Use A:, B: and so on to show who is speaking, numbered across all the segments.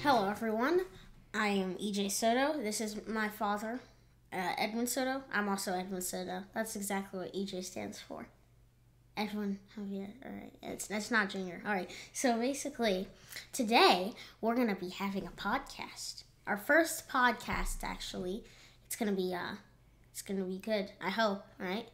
A: Hello, everyone. I am EJ Soto. This is my father, Edwin Soto. I'm also Edwin Soto. That's exactly what EJ stands for. Edwin Javier. All right. It's not Junior. All right. So basically, today we're gonna be having a podcast. Our first podcast, actually. It's gonna be good. I hope. All right.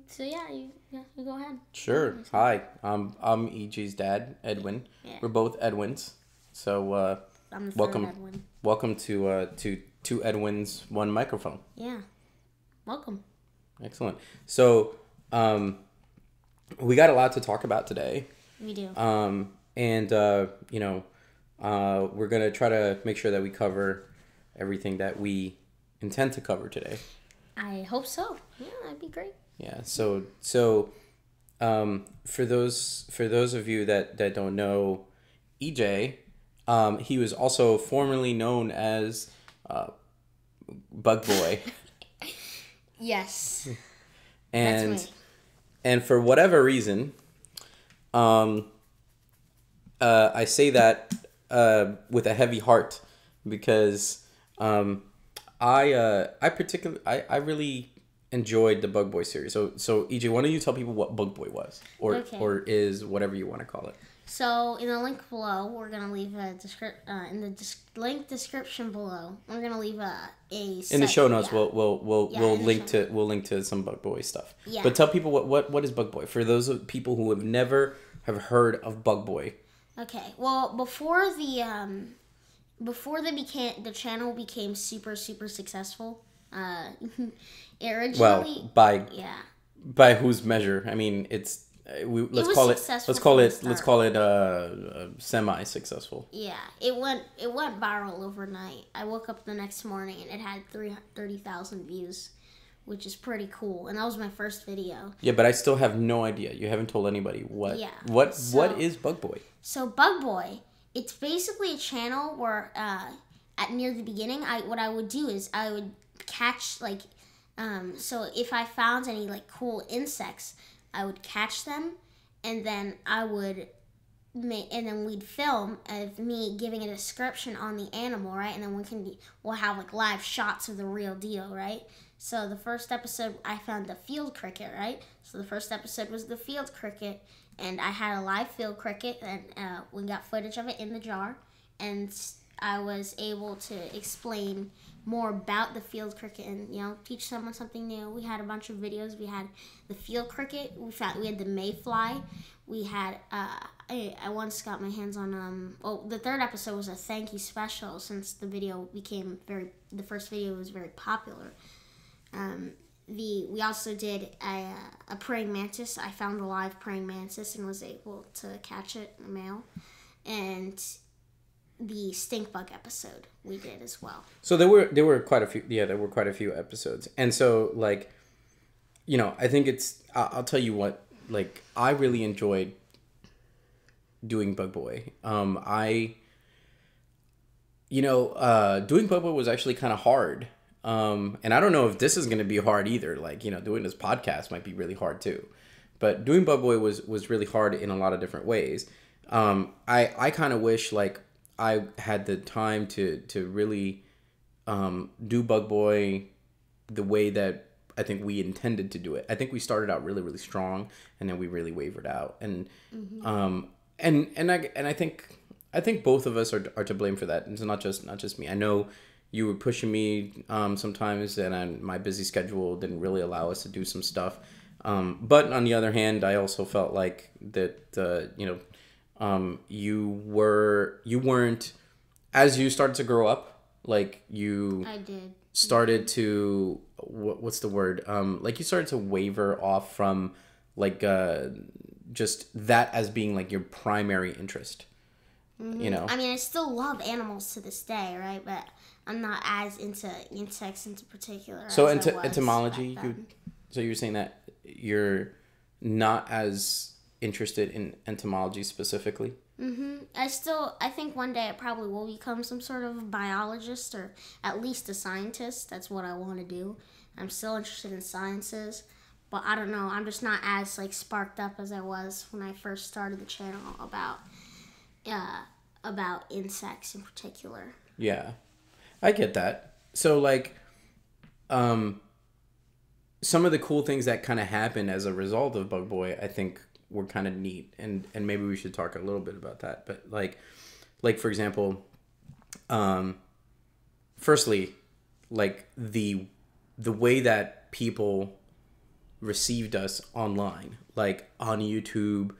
A: So yeah, you go ahead.
B: Sure. Hi. I'm EJ's dad, Edwin.
A: Yeah.
B: We're both Edwins. So
A: I'm the
B: welcome,
A: third Edwin.
B: welcome to two Edwins, one microphone.
A: Yeah. Welcome.
B: Excellent. So we got a lot to talk about today.
A: We do.
B: We're gonna try to make sure that we cover everything that we intend to cover today.
A: I hope so. Yeah, that'd be great.
B: Yeah. So for those of you that don't know EJ, he was also formerly known as Bug Boy.
A: Yes.
B: And
A: That's me.
B: and for whatever reason, I say that with a heavy heart because I really enjoyed the Bug Boy series. So EJ, why don't you tell people what Bug Boy was or is, whatever you want to call it.
A: So in the link below, we're gonna leave a link description below. We're gonna leave
B: In the show notes.
A: Yeah.
B: We'll link to some Bug Boy stuff.
A: Yeah.
B: But tell people what is Bug Boy for those of people who have never have heard of Bug Boy.
A: Okay. Well, before the channel became super successful. It originally.
B: Well,
A: Yeah.
B: by whose measure? I mean, let's call it semi-successful.
A: Yeah, it went viral overnight. I woke up the next morning and it had 30,000 views, which is pretty cool. And that was my first video.
B: Yeah, but I still have no idea. You haven't told anybody what.
A: Yeah.
B: What is Bug Boy?
A: So Bug Boy, it's basically a channel where at near the beginning, what I would do is I would catch so if I found any cool insects, I would catch them, and then we'd film of me giving a description on the animal, right? And then we'll have live shots of the real deal, right? So the first episode, I found the field cricket, right? So the first episode was the field cricket, and I had a live field cricket, and we got footage of it in the jar, and I was able to explain more about the field cricket and teach someone something new. We had a bunch of videos. We had the field cricket. We had the mayfly. We had I once got my hands on the third episode was a thank you special since the first video was very popular. We also did a praying mantis. I found a live praying mantis and was able to catch it, a male, and the stink bug episode we did as well.
B: So there were quite a few. Yeah, there were quite a few episodes, and so I think it's. I'll tell you what. I really enjoyed doing Bug Boy. Doing Bug Boy was actually kind of hard. And I don't know if this is going to be hard either. Doing this podcast might be really hard too. But doing Bug Boy was really hard in a lot of different ways. I kind of wish I had the time to really do Bug Boy the way that I think we intended to do it. I think we started out really, really strong, and then we really wavered out. And I think both of us are to blame for that. It's not just me. I know you were pushing me sometimes, and my busy schedule didn't really allow us to do some stuff. But on the other hand, I also felt like that you weren't, as you started to grow up,
A: I did.
B: started to what's the word, you started to waver off from just that as being your primary interest.
A: Mm-hmm. I mean, I still love animals to this day, right? But I'm not as into insects in particular.
B: So entomology, so you're saying that you're not as interested in entomology specifically?
A: Mm-hmm. I think one day I probably will become some sort of biologist or at least a scientist. That's what I want to do. I'm still interested in sciences, but I don't know. I'm just not as sparked up as I was when I first started the channel about about insects in particular.
B: Yeah, I get that. So like, some of the cool things that kind of happened as a result of Bug Boy, I think were kind of neat, and maybe we should talk a little bit about that. But like for example, firstly, like the way that people received us online, like on YouTube,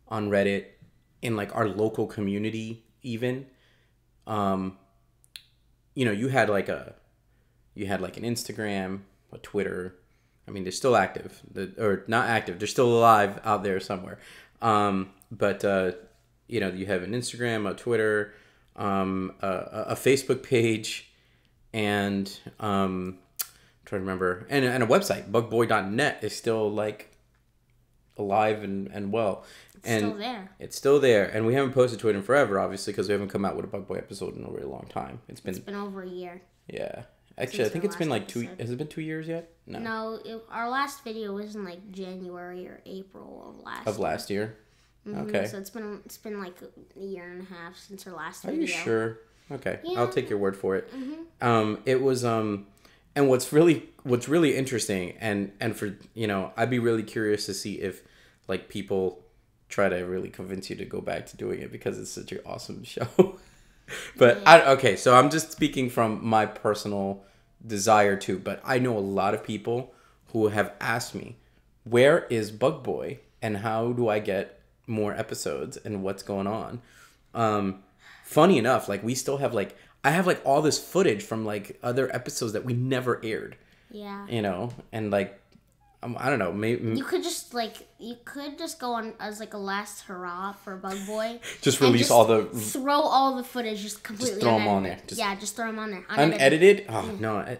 B: on Reddit, in like our local community, even, you know, you had like an Instagram, a Twitter. I mean, they're still active, or not active. They're still alive out there somewhere. But you know, you have an Instagram, a Twitter, a Facebook page, and I'm trying to remember, and a website. Bugboy.net is still like alive and well.
A: It's still there.
B: It's still there, and we haven't posted to it in forever, obviously, because we haven't come out with a Bug Boy episode in a really long time. It's been
A: over a year.
B: Yeah. Actually, I think it's been like episode. Has it been 2 years yet?
A: No, our last video was in like January or April of last year.
B: Mm-hmm. Okay.
A: So it's been like a year and a half since our last
B: video.
A: Are
B: you sure? Okay,
A: yeah.
B: I'll take your word for it.
A: Mm-hmm.
B: It was and what's really interesting, and for, you know, I'd be really curious to see if like people try to really convince you to go back to doing it because it's such an awesome show. But
A: yeah.
B: So I'm just speaking from my personal desire to, but I know a lot of people who have asked me, where is Bug Boy and how do I get more episodes and what's going on? Funny enough, like we still have like, I have like all this footage from like other episodes that we never aired.
A: Yeah.
B: You know, and like, I don't know, maybe
A: you could just go on as like a last hurrah for Bug Boy.
B: Just release
A: throw all the footage just completely.
B: Just throw them on there.
A: Just throw them on there.
B: Unedited? Oh no,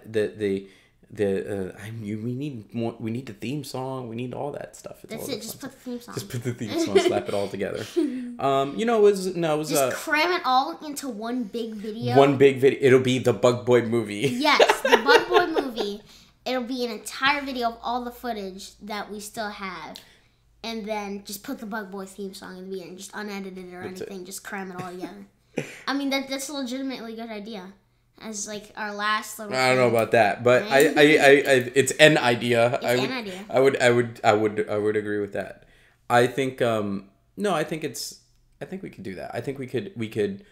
B: we need more. We need the theme song. We need all that stuff.
A: That's it. Just put the theme song.
B: Just put the theme song. Slap it all together. You know, it was
A: just cram it all into one big video.
B: One big video. It'll be the Bug Boy movie.
A: Yes, the Bug Boy movie. It'll be an entire video of all the footage that we still have. And then just put the Bug Boy theme song in the beginning. Just unedited or anything. Just cram it all together. I mean, that's a legitimately good idea. As like our last little
B: I don't know about that, but I it's an idea.
A: It's an idea.
B: I would agree with that. I think no, I think we could do that. I think we could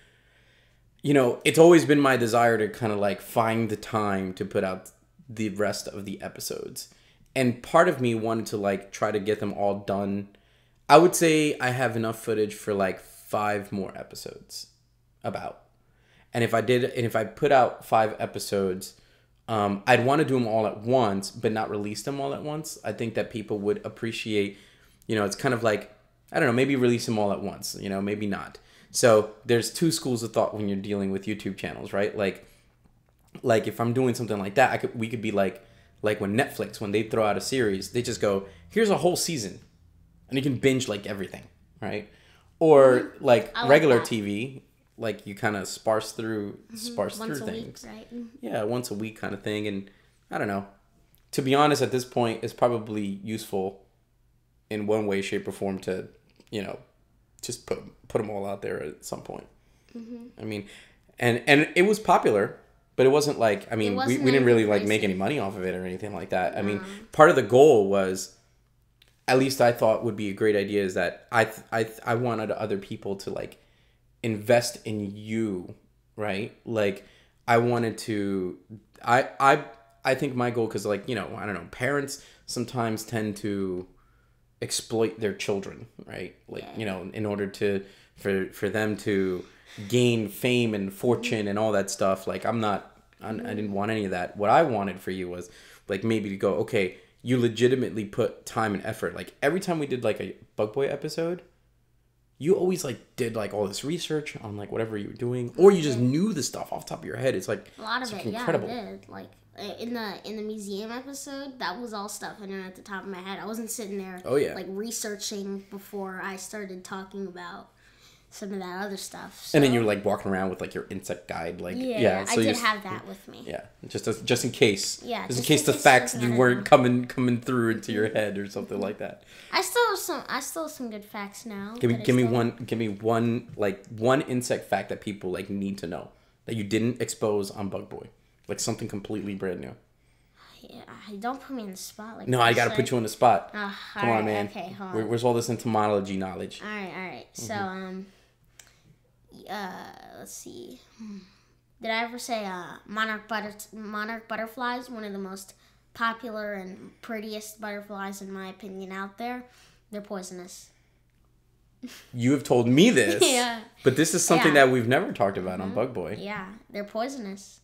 B: you know, it's always been my desire to kind of like find the time to put out the rest of the episodes. And part of me wanted to like try to get them all done. I would say I have enough footage for like 5 more episodes about. And if I put out 5 episodes, I'd want to do them all at once, but not release them all at once. I think that people would appreciate, you know, it's kind of like, I don't know, maybe release them all at once, you know, maybe not. So there's 2 schools of thought when you're dealing with YouTube channels, right? Like if I'm doing something like that, we could be like when Netflix, when they throw out a series, they just go, here's a whole season, and you can binge like everything, right? Or like regular TV, like you kind of sparse through things.
A: Week, right?
B: Yeah, once a week kind of thing. And I don't know. To be honest, at this point, it's probably useful in one way, shape, or form to, you know, just put them all out there at some point. I mean, and it was popular. But it wasn't like, I mean, we didn't really like make any money off of it or anything like that. No. I mean, part of the goal was, at least I thought would be a great idea, is that I wanted other people to like invest in you, right? Like I wanted to, I think my goal, because like, you know, I don't know, parents sometimes tend to exploit their children, right? Like, you know, in order for them to gain fame and fortune and all that stuff. Like I didn't want any of that. What I wanted for you was like maybe to go, okay, you legitimately put time and effort. Like every time we did like a Bug Boy episode, you always like did like all this research on like whatever you were doing, or you just knew the stuff off the top of your head. It's like
A: a lot of it,
B: incredible.
A: Yeah, I did. Like in the museum episode, that was all stuff I knew at the top of my head. I wasn't sitting there like researching before I started talking about some of that other stuff. So.
B: And then you're like walking around with like your insect guide, like
A: I did have that with me.
B: Yeah, just in case.
A: Yeah,
B: just in case the facts weren't coming through into your head or something like that.
A: I still have some good facts now.
B: Give me one insect fact that people like need to know that you didn't expose on Bug Boy, like something completely brand new.
A: Yeah, don't put me in the spot like
B: no, I gotta put you on the spot. Come on, man.
A: Okay, hold on.
B: Where's all this entomology knowledge?
A: All right. So, let's see. Did I ever say monarch butterflies? One of the most popular and prettiest butterflies, in my opinion, out there. They're poisonous.
B: You have told me this.
A: Yeah.
B: But this is something that we've never talked about on Bug Boy.
A: Yeah, they're poisonous.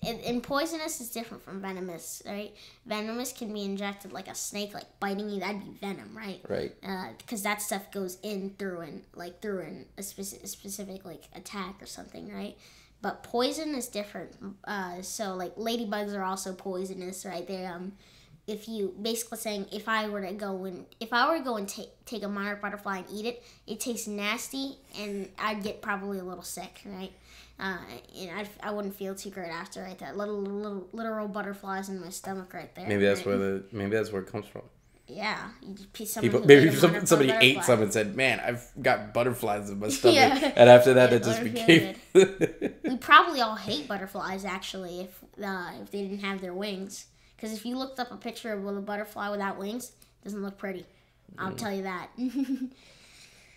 A: And poisonous is different from venomous, right? Venomous can be injected like a snake, like biting you. That'd be venom, right?
B: Right.
A: Because that stuff goes in through a specific like attack or something, right? But poison is different. So like ladybugs are also poisonous, right? They if you basically saying if I were to go and take a monarch butterfly and eat it, it tastes nasty and I'd get probably a little sick, right? And I wouldn't feel too great after, right? That little literal butterflies in my stomach right there.
B: Maybe that's where it comes from.
A: Yeah,
B: Maybe somebody ate some and said, "Man, I've got butterflies in my stomach," and after that, it just became.
A: We probably all hate butterflies actually if they didn't have their wings. Because if you looked up a picture of a butterfly without wings, it doesn't look pretty. I'll tell you that.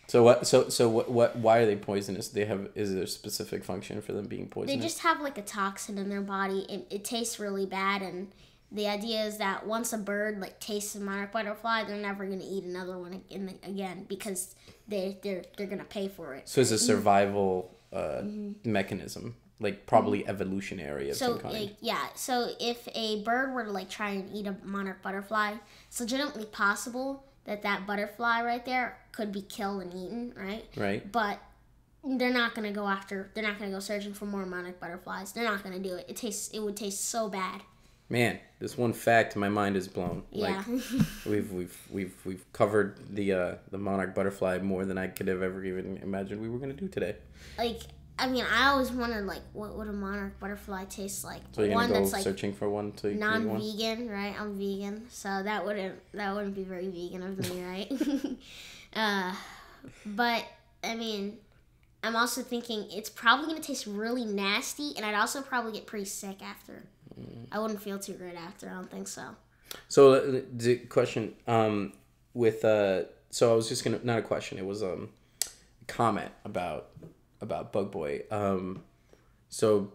B: So what? Why are they poisonous? Is there a specific function for them being poisonous?
A: They just have like a toxin in their body. It tastes really bad, and the idea is that once a bird like tastes a monarch butterfly, they're never gonna eat another one again because they're gonna pay for it.
B: So it's a survival mechanism, like probably evolutionary of some kind.
A: So if a bird were to like try and eat a monarch butterfly, it's legitimately possible that butterfly right there could be killed and eaten, right?
B: Right.
A: But they're not gonna go searching for more monarch butterflies. They're not gonna do it. It would taste so bad.
B: Man, this one fact, my mind is blown.
A: Yeah.
B: Like we've covered the monarch butterfly more than I could have ever even imagined we were gonna do today.
A: Like, I mean, I always wondered like what would a monarch butterfly taste like.
B: So you're gonna go searching for one to
A: non-vegan, right? I'm vegan, so that wouldn't be very vegan of me, right? But I mean, I'm also thinking it's probably gonna taste really nasty, and I'd also probably get pretty sick after. I wouldn't feel too great after. I don't think so. So
B: the question so I was just gonna, not a question, it was a comment about Bug Boy. So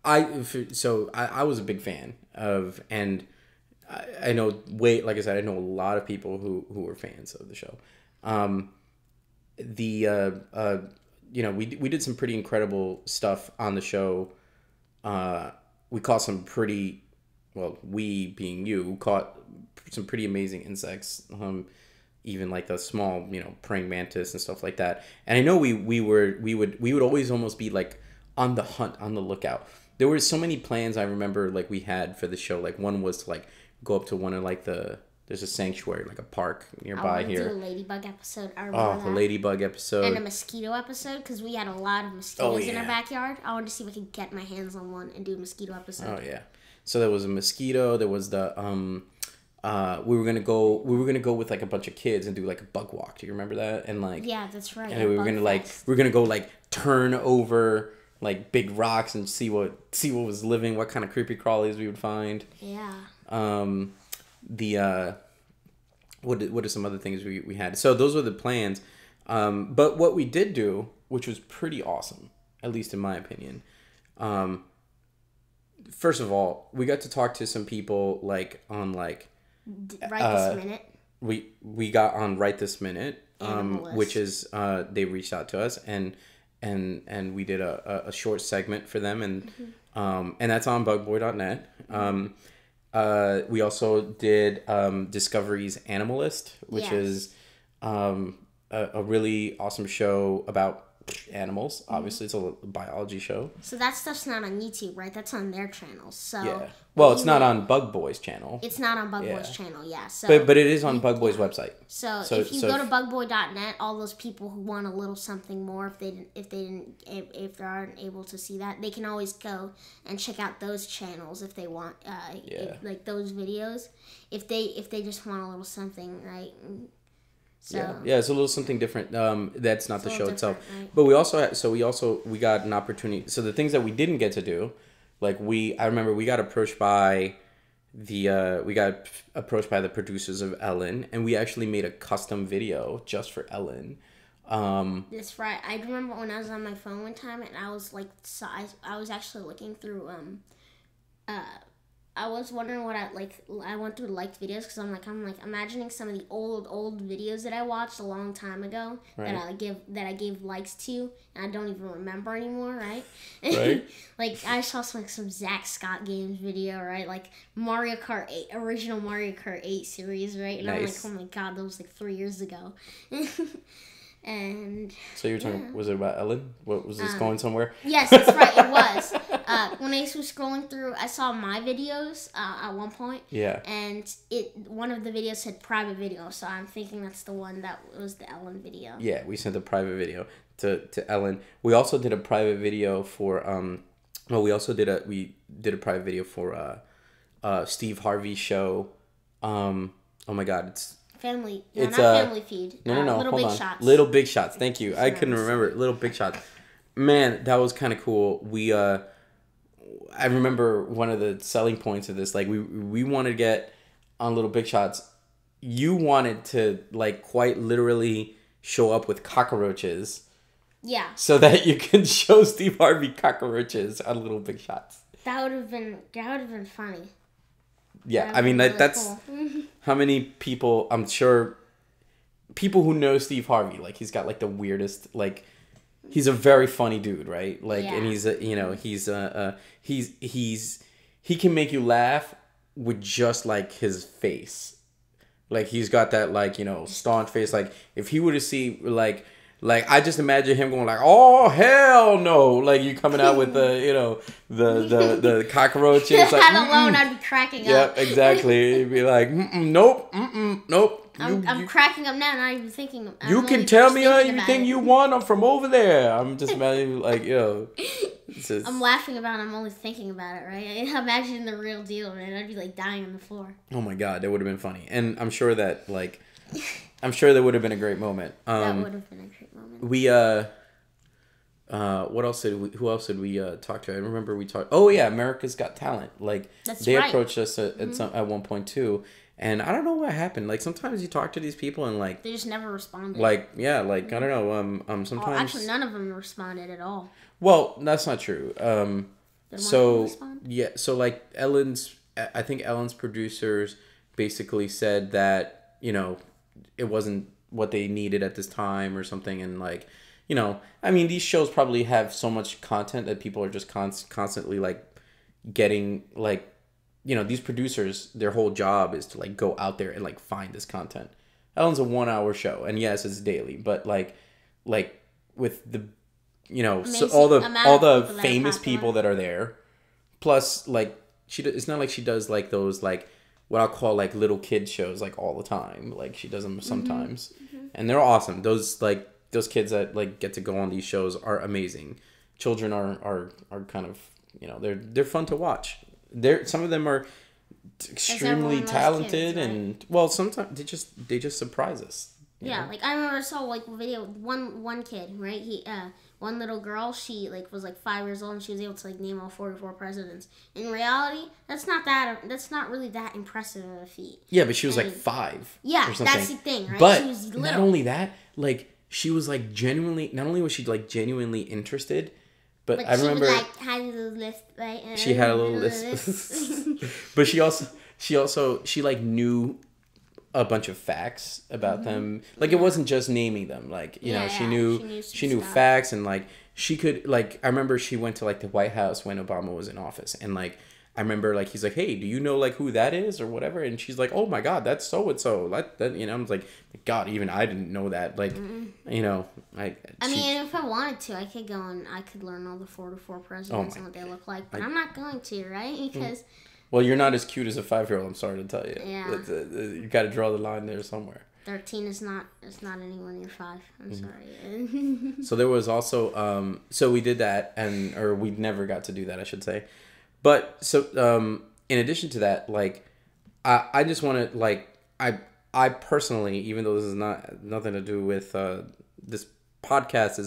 B: I was a big fan of, and I know like I said, I know a lot of people who were fans of the show. We did some pretty incredible stuff on the show. We caught some pretty, we being you, caught some pretty amazing insects. Even like the small, praying mantis and stuff like that. And I know we would always almost be like on the hunt, on the lookout. There were so many plans I remember like we had for the show. Like one was to like go up to one of like there's a sanctuary, like a park nearby here.
A: I want to do a ladybug episode.
B: The ladybug episode.
A: And a mosquito episode, because we had a lot of mosquitoes in our backyard. I wanted to see if I could get my hands on one and do a mosquito episode.
B: Oh yeah. So there was a mosquito. There was the we were gonna go with like a bunch of kids and do like a bug walk. Do you remember that? And like
A: yeah, that's right.
B: And we were gonna go like turn over like big rocks and see what was living, what kind of creepy crawlies we would find.
A: Yeah.
B: What are some other things we had? So those were the plans. But what we did do, which was pretty awesome, at least in my opinion. First of all, we got to talk to some people like on like
A: Right This Minute.
B: We got on Right This Minute,
A: Animalist.
B: which is they reached out to us and we did a short segment for them and that's on bugboy.net. We also did Discovery's Animalist, which is a really awesome show about animals. Obviously, it's a biology show.
A: So that stuff's not on YouTube, right? That's on their channel. So
B: Yeah. Well, it's not on Bug Boy's channel.
A: It's not on Bug Boy's channel, yeah. So
B: but it is on Bug Boy's website.
A: So if you go to bugboy.net, all those people who want a little something more, if they aren't able to see that, they can always go and check out those channels if they want, like those videos. If they just want a little something, right? So,
B: yeah, it's a little something different. That's not the show itself,
A: right?
B: But we got an opportunity. So the things that we didn't get to do, like I remember we got approached by the producers of Ellen, and we actually made a custom video just for Ellen.
A: That's right. I remember when I was on my phone one time, and I was like, I was actually looking through I was wondering what I went through liked videos because I'm like imagining some of the old videos that I watched a long time ago that I gave likes to, and I don't even remember anymore, right?
B: Right.
A: Like I saw some Zach Scott games video, right? Like Mario Kart 8, original Mario Kart 8 series, right? And
B: nice.
A: I'm like, oh my god, that was like 3 years ago. And
B: so you're talking, was it about Ellen? What was this going somewhere?
A: Yes, that's right. It was. When I was scrolling through, I saw my videos at one point.
B: Yeah.
A: And one of the videos said private video, so I'm thinking that's the one that was the Ellen video.
B: Yeah, we sent a private video to Ellen. We also did a private video for we did a private video for Steve Harvey's show. Oh my god, it's
A: Family. No, it's not Family Feed.
B: No.
A: Little
B: Hold
A: Big
B: on.
A: Shots.
B: Little Big Shots. Thank you. I couldn't remember. Little Big Shots. Man, that was kind of cool. I remember one of the selling points of this. Like we wanted to get on Little Big Shots. You wanted to like quite literally show up with cockroaches.
A: Yeah.
B: So that you could show Steve Harvey cockroaches on Little Big Shots.
A: That would have been funny.
B: Yeah, I mean that's cool. How many people, I'm sure people who know Steve Harvey, like he's got like the weirdest, like he's a very funny dude, right? Like and he can make you laugh with just like his face. Like he's got that like, staunch face. Like if he were to see like I just imagine him going like, "Oh hell no!" Like you coming out with the cockroaches. Like,
A: that alone, I'd be cracking up.
B: Yep, exactly. You'd be like, nope.
A: I'm cracking up now, not even thinking.
B: You can tell me anything you want. I'm from over there. I'm just imagining like,
A: I'm laughing about it. I'm only thinking about it, right? Imagine the real deal, man. I'd be like dying on the floor.
B: Oh my god, that would have been funny, and I'm sure that like. I'm sure that would have been a great moment.
A: That would have been a great moment.
B: We who else did we talk to? I remember we talked. Oh yeah, America's Got Talent. Like they approached us at one point too, and I don't know what happened. Like sometimes you talk to these people and like
A: they just never responded.
B: Like I don't know. Sometimes
A: actually none of them responded at all.
B: Well, that's not true. So like I think Ellen's producers basically said that it wasn't what they needed at this time or something, and like I mean these shows probably have so much content that people are just constantly like getting like these producers, their whole job is to like go out there and like find this content. Ellen's a 1 hour show, and yes, it's daily, but like with the so all the famous people that are there, plus like it's not like she does like those like what I'll call like little kid shows like all the time. Like she does them sometimes, and they're awesome. Those kids that like get to go on these shows are amazing. Children are kind of they're fun to watch. Some of them are extremely talented, kids, right? And well, sometimes they just surprise us.
A: Yeah, like I remember I saw like a video one kid, right? He one little girl, she like was like 5 years old and she was able to like name all 44 presidents. In reality, that's not really that impressive of a feat.
B: Yeah, but she was like 5.
A: Yeah, that's the thing, right?
B: But
A: she was little.
B: Not only that, like she was like genuinely. Not only was she like genuinely interested, but I remember
A: she would, like had a little list, right?
B: She had a little list, but she like knew a bunch of facts about them. Like it wasn't just naming them. Like she knew facts, and like she could like I remember she went to like the White House when Obama was in office, and like I remember like he's like, hey, do you know like who that is or whatever? And she's like, oh my god, that's so and so. That you know, I was like, God, even I didn't know that. Like, you know,
A: I mean, if I wanted to, I could go and I could learn all the 4 presidents and what they look like, but I'm not going to, right? Because
B: well, you're not as cute as a 5-year-old. I'm sorry to tell you.
A: Yeah.
B: You got to draw the line there somewhere.
A: 13 is not anywhere near 5. I'm sorry.
B: So there was also so we did that, or we never got to do that, I should say. But so in addition to that, like I just want to like I personally, even though this is nothing to do with this podcast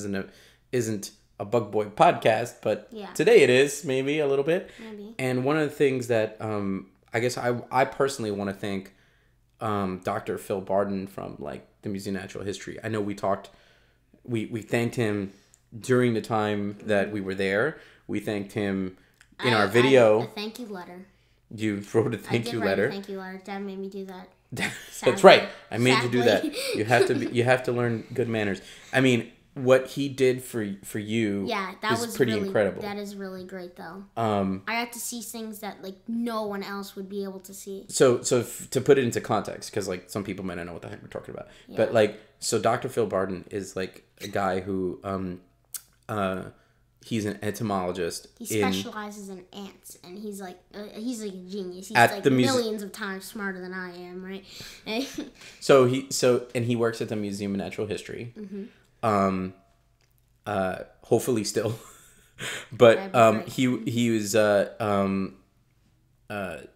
B: isn't a Bug Boy podcast, but today it is maybe a little bit.
A: Maybe.
B: And one of the things that I guess I personally want to thank Dr. Phil Barden from like the Museum of Natural History. I know we thanked him during the time that we were there. We thanked him in our video.
A: A thank you letter.
B: You wrote a thank you letter.
A: Thank you letter. Dad made me do that.
B: That's right. I made you do that. You have to learn good manners. I mean, what he did for you was pretty incredible.
A: That is really great though. I got to see things that like no one else would be able to see.
B: So to put it into context, because like some people might not know what the heck we're talking about, but like so Dr. Phil Barden is like a guy who he's an entomologist.
A: He specializes in ants, and he's like a genius. He's like millions of times smarter than I am, right?
B: So he works at the Museum of Natural History. Hopefully still, but he was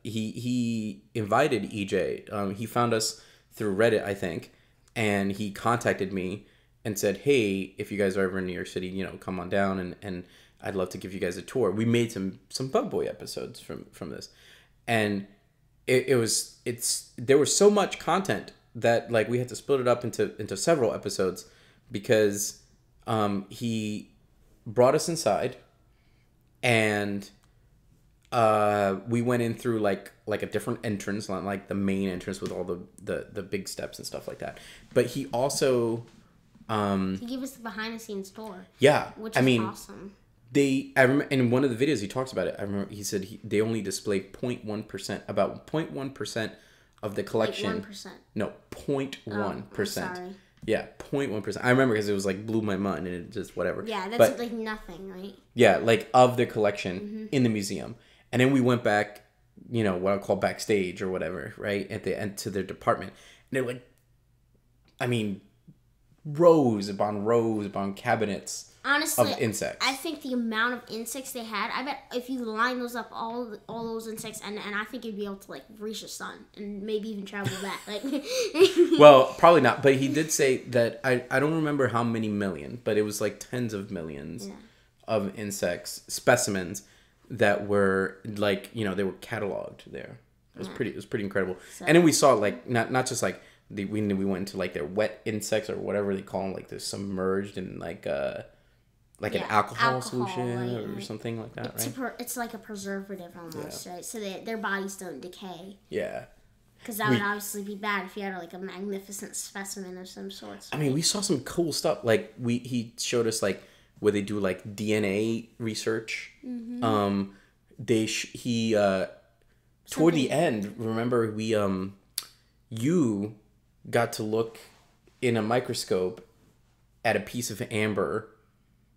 B: he invited EJ. He found us through Reddit, I think, and he contacted me and said, hey, if you guys are ever in New York City, you know, come on down and I'd love to give you guys a tour. We made some Bug Boy episodes from this. And there was so much content that like we had to split it up into several episodes because he brought us inside and we went in through like a different entrance, not like the main entrance with all the big steps and stuff like that. But he also
A: he gave us the behind the scenes tour.
B: Yeah,
A: which is awesome.
B: I remember in one of the videos he talks about it. I remember he said they only display 0.1%, about 0.1% of the collection.
A: Like 1%.
B: No, 0.1%.
A: Sorry.
B: Yeah, 0.1%. I remember because it was like blew my mind and it just whatever.
A: Yeah, that's like nothing, right?
B: Yeah, like of the collection in the museum. And then we went back, you know, what I call backstage or whatever, right? At the end to their department. And they're like, I mean, rows upon cabinets
A: honestly
B: of insects.
A: I think the amount of insects they had, I bet if you line those up, all those insects, and I think you'd be able to like reach the sun and maybe even travel back. Like,
B: well, probably not. But he did say that I don't remember how many million, but it was like tens of millions of insects specimens that were like, you know, they were cataloged there. It was pretty incredible. So, and then we saw like not just like we went into like their wet insects or whatever they call them, like they're submerged in like an alcohol solution or something like that, right?
A: It's like a preservative almost, right? So their bodies don't decay.
B: Yeah.
A: Because that would obviously be bad if you had like a magnificent specimen of some sorts.
B: I mean, we saw some cool stuff. Like he showed us like where they do like DNA research. Toward the end, remember you got to look in a microscope at a piece of amber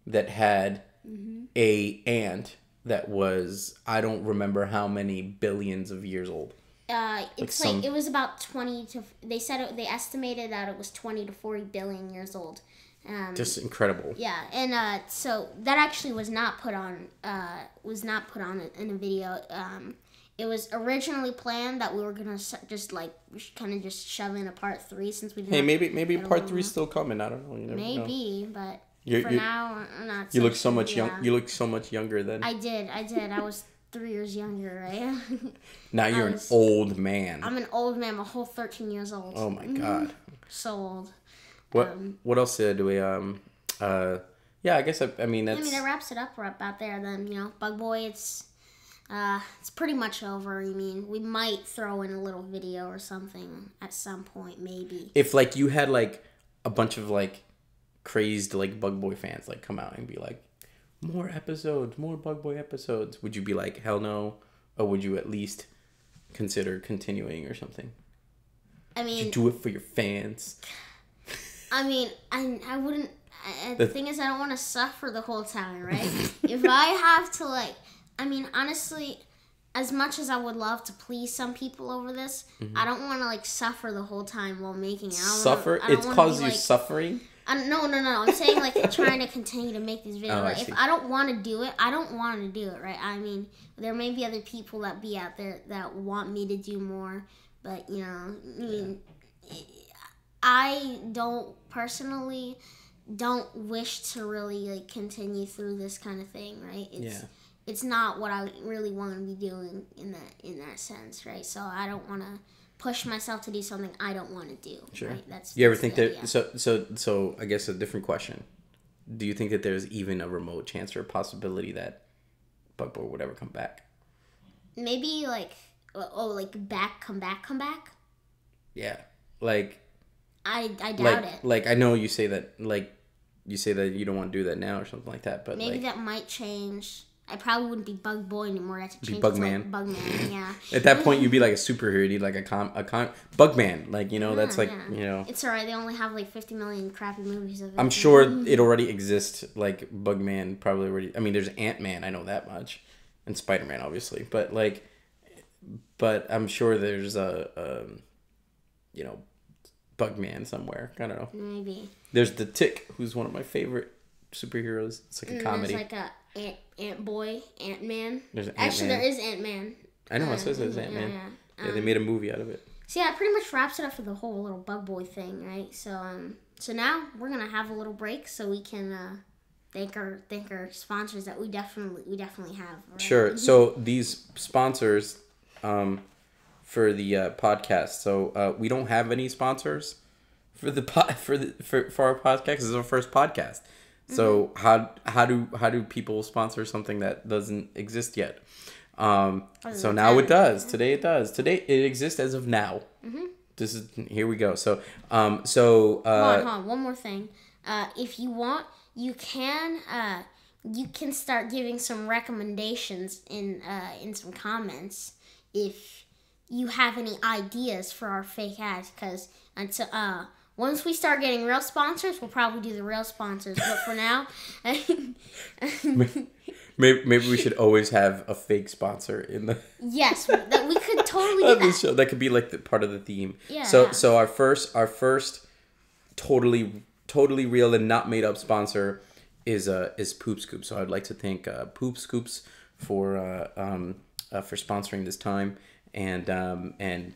B: that had a ant that was, I don't remember how many billions of years old.
A: It was about 20 to, they estimated that it was 20 to 40 billion years old.
B: Just incredible.
A: Yeah, and so that actually was not put on in a video. It was originally planned that we were gonna just shove in a part 3 since we didn't.
B: Hey, maybe part 3 is still coming. I don't know. You never know.
A: But for
B: you,
A: now, I'm not.
B: You look so much young. You look so much younger than.
A: I did. I was 3 years younger, right?
B: Now you're an old man.
A: I'm an old man. I'm a whole 13 years old.
B: Oh my god.
A: So old.
B: What else do we yeah, I guess I mean that's.
A: I mean that wraps it up about there. Then Bug Boy. It's pretty much over. I mean, we might throw in a little video or something at some point, maybe.
B: If like you had like a bunch of like crazed like Bug Boy fans like come out and be like, more episodes, more Bug Boy episodes, would you be like, hell no, or would you at least consider continuing or something?
A: I mean,
B: you do it for your fans.
A: I mean, I wouldn't. The thing is, I don't want to suffer the whole time, right? If I have to, like, I mean, honestly, as much as I would love to please some people over this, I don't want to, like, suffer the whole time while making it.
B: Suffer? It causes you suffering?
A: No. I'm saying, like, trying to continue to make these videos.
B: Oh,
A: Like, if I don't want to do it, I don't want to do it, right? I mean, there may be other people that be out there that want me to do more, but, you know, I mean, I personally don't wish to really, like, continue through this kind of thing, right? It's not what I really want to be doing in that sense, right? So I don't want to push myself to do something I don't want to do.
B: Sure.
A: Right?
B: You ever think that? So I guess a different question. Do you think that there's even a remote chance or a possibility that Bug Boy would ever come back?
A: Maybe like come back.
B: Yeah, like
A: I doubt it.
B: Like I know you say that you don't want to do that now or something like that, but
A: maybe that might change. I probably wouldn't be Bug Boy anymore. That's
B: be Bugman.
A: Like Bugman, yeah.
B: At that point, you'd be like a superhero. You'd be like a Bugman. Like, you know, that's like, you know.
A: It's alright. They only have like 50 million crappy movies of it.
B: I'm sure it already exists. Like, Bugman probably already. I mean, there's Ant-Man. I know that much. And Spider-Man, obviously. But, like, I'm sure there's you know, Bugman somewhere. I don't know.
A: Maybe.
B: There's The Tick, who's one of my favorite superheroes. It's like a comedy.
A: There's like a Ant-Man.
B: There's
A: Actually, there is Ant-Man.
B: I know, it says there's Ant-Man. Yeah, they made a movie out of it.
A: So yeah, it pretty much wraps it up for the whole little Bug Boy thing, right? So now we're gonna have a little break so we can thank our sponsors that we definitely have. Right?
B: Sure. So these sponsors for the podcast. So we don't have any sponsors for the for our podcast. This is our first podcast. So how do people sponsor something that doesn't exist yet? So now it does. Today it does. Today it exists as of now. Here we go. So hold
A: on. One more thing. If you want, you can start giving some recommendations in some comments if you have any ideas for our fake ads, because until once we start getting real sponsors, we'll probably do the real sponsors. But for now,
B: maybe we should always have a fake sponsor in the.
A: Yes, that we could totally do that.
B: Show. That could be like the part of the theme.
A: Yeah.
B: So our first totally real and not made up sponsor is Poop Scoop. So I'd like to thank Poop Scoops for sponsoring this time and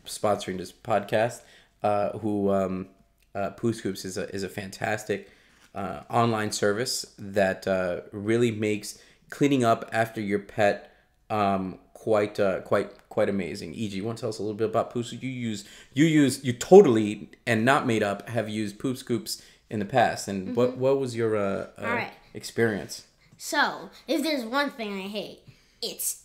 B: sponsoring this podcast. Poop Scoops is a fantastic online service that really makes cleaning up after your pet quite amazing. E.g., you want to tell us a little bit about Poop Scoops? You totally and not made up have used Poop Scoops in the past, and what was your experience?
A: So if there's one thing I hate, it's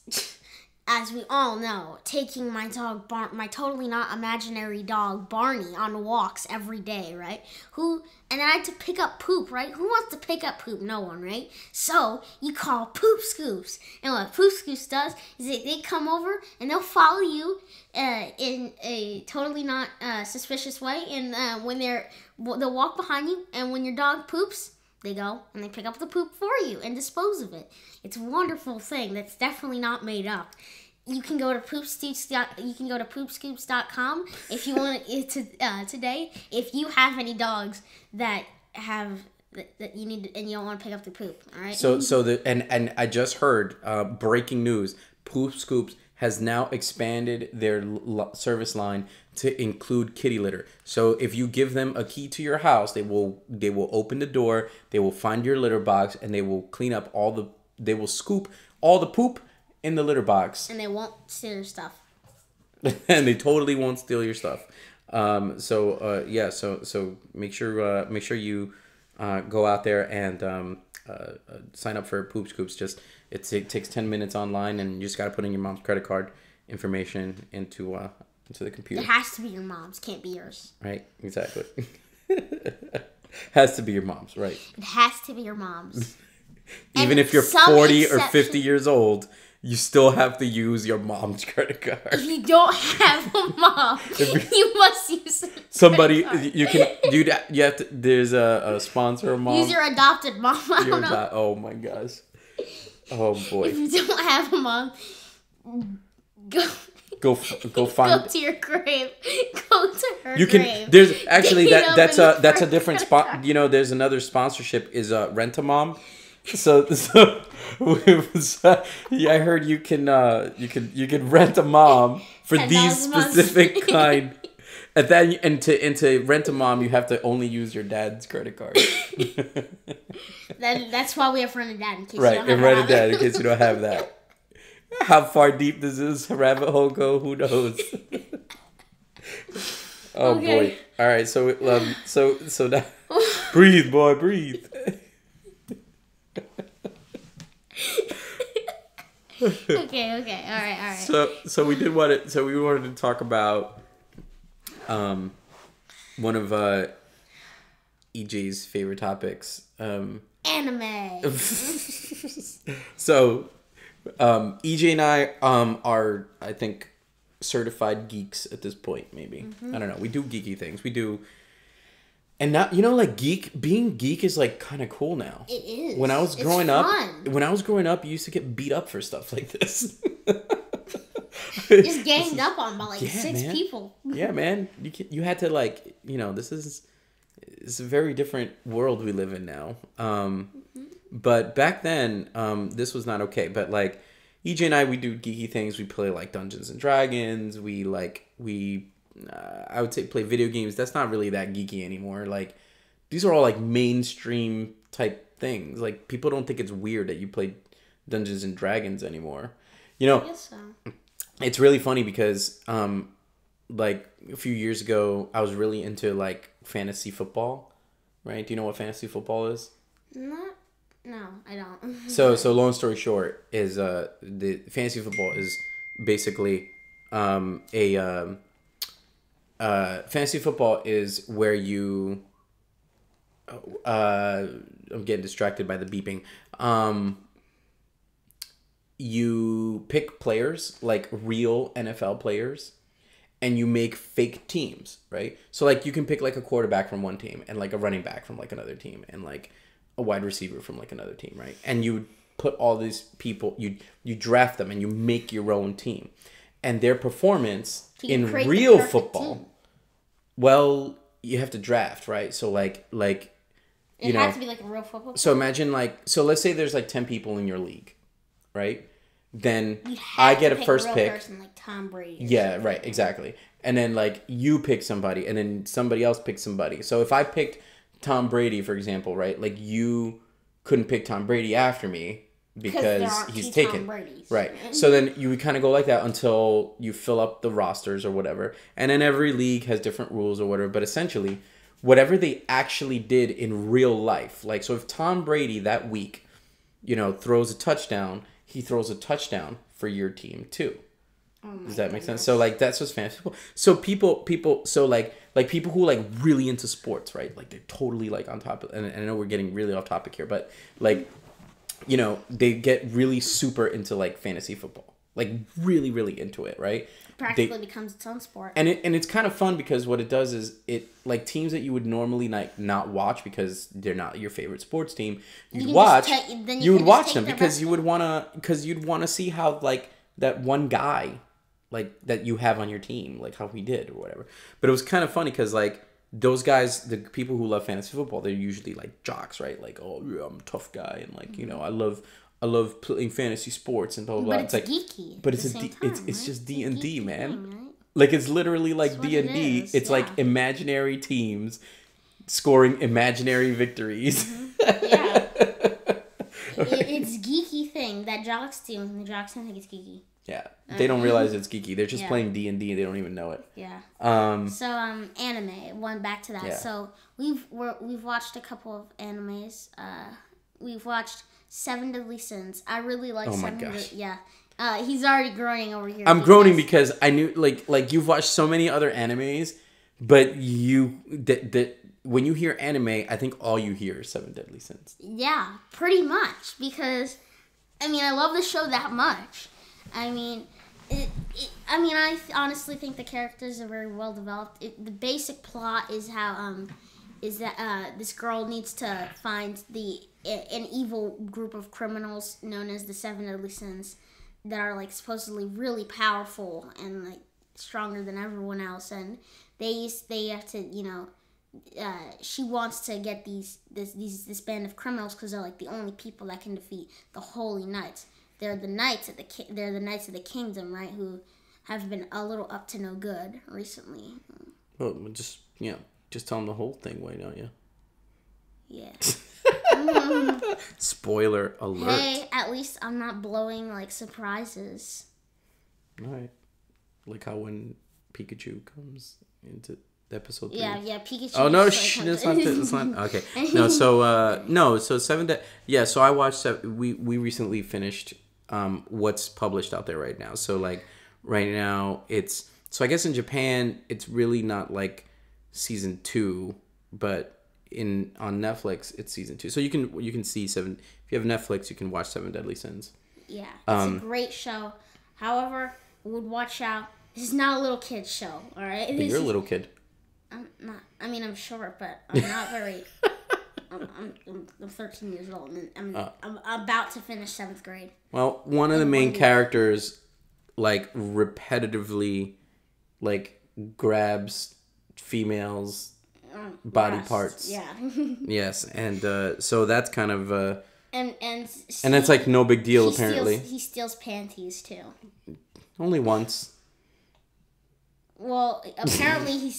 A: as we all know, taking my dog, my totally not imaginary dog, Barney, on walks every day, right? And I had to pick up poop, right? Who wants to pick up poop? No one, right? So you call Poop Scoops. And what Poop Scoops does is they come over and they'll follow you in a totally not suspicious way. And when they'll walk behind you, and when your dog poops, they go and they pick up the poop for you and dispose of it. It's a wonderful thing that's definitely not made up. You can go to poopscoops.com if you want it today. If you have any dogs that you need and you don't want to pick up the poop, all right?
B: So and I just heard breaking news. Poop Scoops has now expanded their service line to include kitty litter. So if you give them a key to your house, they will open the door, they will find your litter box, and they will clean up they will scoop all the poop in the litter box.
A: And they won't steal your stuff.
B: And they totally won't steal your stuff. So make sure you go out there and sign up for Poop Scoops. It takes 10 minutes online, and you just got to put in your mom's credit card information into the computer.
A: It has to be your mom's, can't be yours.
B: Right, exactly. Has to be your mom's, right?
A: It has to be your mom's.
B: Even if you're 40 or 50 years old, you still have to use your mom's credit card.
A: If you don't have a mom, you must use
B: somebody. You can, dude. You have to. There's a sponsor a mom.
A: Use your adopted mom. I don't know.
B: Oh my gosh. Oh boy.
A: If you don't have a mom,
B: go find.
A: Go to your grave. Go to her.
B: You can.
A: Grave.
B: There's actually that's a different spot. You know, there's another sponsorship is Rent a Mom. So yeah, I heard you can rent a mom for these specific kind. And then and to rent a mom, you have to only use your dad's credit card.
A: That's why we have Rent a Dad in case
B: right,
A: you don't have
B: Rent a Dad in case you don't have that. How far deep does this rabbit hole go? Who knows? Oh boy! All right, so now breathe, boy, breathe.
A: Okay, all right.
B: So we wanted to talk about one of EJ's favorite topics.
A: Anime.
B: So EJ and I are, I think, certified geeks at this point, maybe. Mm-hmm. I don't know. We do geeky things. We do. And now, you know, like being geek is like kind of cool now.
A: It is.
B: When I was growing up, you used to get beat up for stuff like this.
A: Just ganged up on by like 6 people.
B: Yeah, man. You had to like, you know, it's a very different world we live in now. But back then, this was not okay. But like EJ and I, we do geeky things. We play like Dungeons and Dragons. I would say play video games. That's not really that geeky anymore. Like, these are all like mainstream type things. Like, people don't think it's weird that you play Dungeons and Dragons anymore. You know,
A: I guess so.
B: It's really funny because, like a few years ago, I was really into like fantasy football. Right? Do you know what fantasy football is?
A: No, I don't.
B: So long story short is the fantasy football is basically fantasy football is where you I'm getting distracted by the beeping. You pick players, like real NFL players, and you make fake teams, right? So like you can pick like a quarterback from one team and like a running back from like another team and like a wide receiver from like another team, right? And you put all these people, you draft them and you make your own team. And their performance in real football, team. Well, you have to draft, right? So like
A: it has to be like a real football team.
B: So imagine so let's say there's like 10 people in your league, right? Then I get a first pick.
A: Person like Tom Brady.
B: Yeah, right, exactly. And then like you pick somebody, and then somebody else picks somebody. So if I picked Tom Brady, for example, right? Like you couldn't pick Tom Brady after me because he's taken. Right. So then you would kind of go like that until you fill up the rosters or whatever. And then every league has different rules or whatever. But essentially, whatever they actually did in real life, like so if Tom Brady that week, you know, throws a touchdown, he throws a touchdown for your team too. Does that make sense? So like that's what's fantasy football. So people so like people who like really into sports, right? Like they're totally like on top of, and I know we're getting really off topic here, but like, you know, they get really super into like fantasy football, like really, really into it, right?
A: Practically becomes its own sport.
B: And it's kind of fun because what it does is it like teams that you would normally like not watch because they're not your favorite sports team, you'd watch them because you'd want to see how like that one guy like that you have on your team, like how he did or whatever. But it was kind of funny because like those guys, the people who love fantasy football, they're usually like jocks, right? Like, oh yeah, I'm a tough guy, and like you know, I love playing fantasy sports and blah blah.
A: But it's
B: like
A: geeky.
B: But it's just D&D, man. Right? Like it's literally like D&D. It's like imaginary teams scoring imaginary victories.
A: Mm-hmm. Yeah. It's geeky thing that jocks do, and the jocks don't think it's geeky.
B: Yeah, they don't realize it's geeky. They're just playing D&D, and they don't even know it.
A: Yeah. So anime. One back to that. Yeah. So we've watched a couple of animes. We've watched Seven Deadly Sins. I really like. Oh my gosh. Yeah. He's already groaning over here.
B: I'm groaning because I knew like you've watched so many other animes, but when you hear anime, I think all you hear is Seven Deadly Sins.
A: Yeah, pretty much because, I mean, I love the show that much. I mean, I honestly think the characters are very well developed. The basic plot is how is that this girl needs to find an evil group of criminals known as the Seven Deadly Sins that are like supposedly really powerful and like stronger than everyone else, and they have to she wants to get this band of criminals because they're like the only people that can defeat the Holy Knights. They're the knights of the kingdom, right? Who have been a little up to no good recently.
B: Well, just tell them the whole thing, why don't you?
A: Yeah.
B: Spoiler alert.
A: Hey, at least I'm not blowing like surprises.
B: All right. Like how when Pikachu comes into episode 3.
A: Yeah, Pikachu.
B: Oh no, that's not. Okay. No, so 7 Deadly. Yeah, so I watched. We recently finished what's published out there right now. So like right now it's I guess in Japan it's really not like season 2, but on Netflix it's season 2. So you can see 7. If you have Netflix, you can watch 7 Deadly Sins.
A: Yeah, it's a great show. However, would watch out. This is not a little kid's show, all right?
B: But you're a little kid.
A: I'm not. I mean, I'm short, but I'm not very. I'm 13 years old, and I'm about to finish 7th grade.
B: Well, one of the main characters, like repetitively, like grabs females' body parts.
A: Yeah.
B: Yes, and so that's kind of.
A: And
B: it's like no big deal apparently.
A: He steals panties too.
B: Only once.
A: Well, apparently he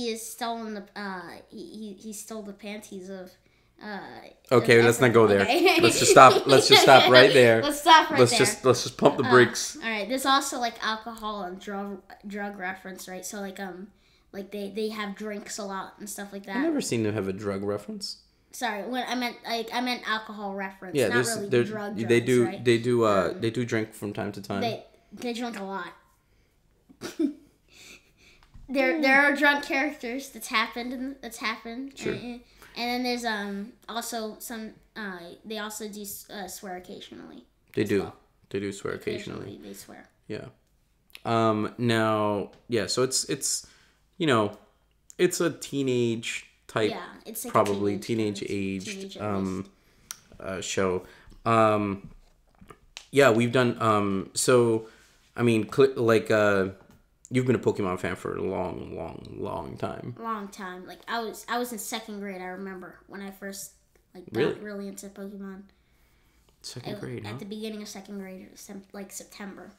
A: has stolen the he stole the panties of
B: Okay, let's not go there.
A: Okay.
B: Let's just stop right there.
A: Let's stop right there.
B: Let's just pump the brakes.
A: All right, there's also like alcohol and drug reference, right? So like they have drinks a lot and stuff like that.
B: I've never seen them have a drug reference.
A: Sorry, when I meant alcohol reference.
B: Yeah,
A: not really drug.
B: They do
A: right?
B: they do drink from time to time.
A: They drink a lot. There are drunk characters that's happened.
B: Sure.
A: And then there's also some they also do swear occasionally.
B: They do swear occasionally.
A: They swear.
B: Yeah. Now, yeah, so it's it's a teenage type,
A: yeah, it's like
B: probably teenage aged show. Yeah, we've done so I mean you've been a Pokemon fan for a long time.
A: Long time. Like I was in 2nd grade, I remember, when I first got really into Pokemon.
B: 2nd grade,
A: At the beginning of 2nd grade, like September.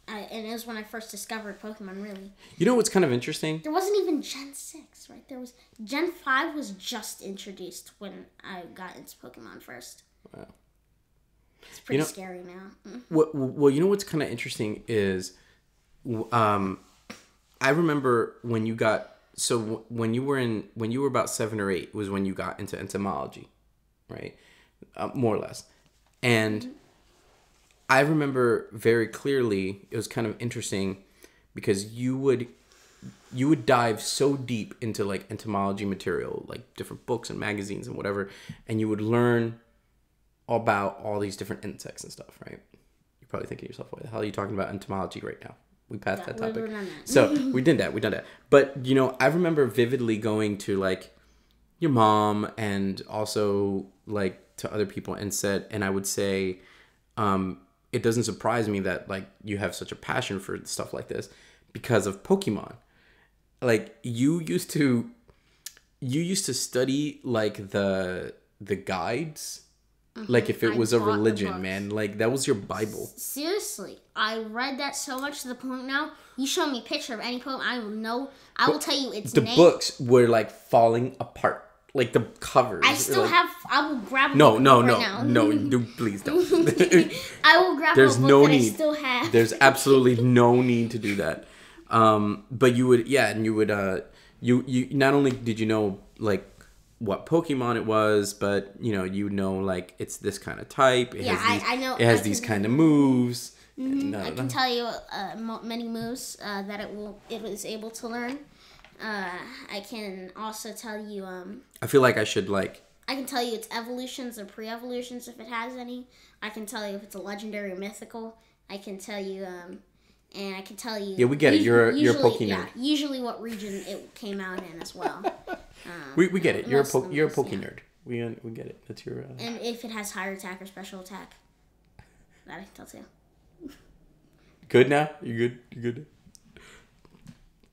A: And it was when I first discovered Pokemon, really.
B: You know what's kind of interesting?
A: There wasn't even Gen 6, right? Gen 5 was just introduced when I got into Pokemon first. Wow. It's pretty scary now.
B: Well, you know what's kind of interesting is, I remember when you got, so when you were about 7 or 8 was when you got into entomology, right? More or less. And I remember very clearly, it was kind of interesting because you would dive so deep into like entomology material, like different books and magazines and whatever, and you would learn about all these different insects and stuff, right? You're probably thinking to yourself, why the hell are you talking about entomology right now? We passed that topic. So we did that. But, I remember vividly going to like your mom and also like to other people and I would say, it doesn't surprise me that like you have such a passion for stuff like this because of Pokemon. Like you used to study like the guides. Mm-hmm. Like if it was a religion, man, like that was your Bible.
A: Seriously, I read that so much to the point now. You show me a picture of any Pokemon, I will know. I will tell you its name. The
B: books were like falling apart, like the covers.
A: I still have. I will grab.
B: No, please don't.
A: I will grab.
B: There's no need.
A: I still have.
B: There's absolutely no need to do that. But you would, and you would. You not only did you know like what Pokemon it was, but like it's this kind of type.
A: I know.
B: It has these kind of moves.
A: Mm-hmm. I can tell you many moves that it was able to learn. I can also tell you.
B: I feel like I should like
A: I can tell you its evolutions or pre-evolutions if it has any. I can tell you if it's a legendary or mythical. I can tell you, and I can tell you.
B: Yeah, we get it. You're a Pokemon nerd.
A: Yeah, usually what region it came out in as well.
B: We get it. You're a Pokemon nerd. We get it. That's your.
A: And if it has higher attack or special attack, that I can tell too.
B: Good now? You good? You good?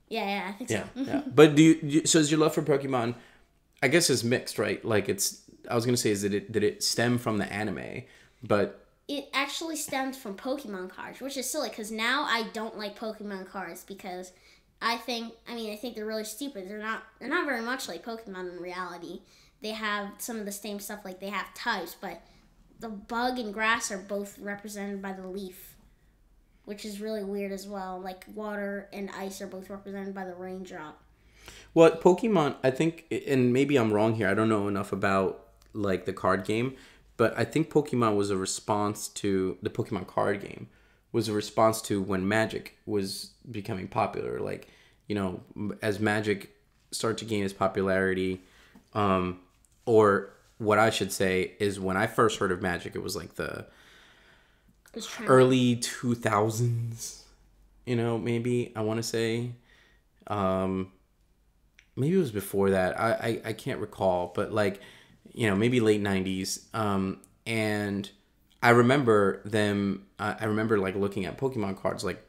A: Yeah, I think so.
B: Yeah. But so is your love for Pokemon? I guess it's mixed, right? Like I was gonna say, did it stem from the anime? But
A: it actually stemmed from Pokemon cards, which is silly because now I don't like Pokemon cards because I think they're really stupid. They're not very much like Pokemon in reality. They have some of the same stuff, like they have types, but the bug and grass are both represented by the leaf, which is really weird as well. Like water and ice are both represented by the raindrop.
B: Well, Pokemon, I think, and maybe I'm wrong here. I don't know enough about like the card game, but I think Pokemon was a response to the Pokemon card game was a response to when Magic was becoming popular. Like, as Magic started to gain its popularity, or what I should say is when I first heard of Magic, it was like the early 2000s, maybe I want to say, maybe it was before that. I can't recall, but like, maybe late 90s. And I remember them. I remember like looking at Pokemon cards like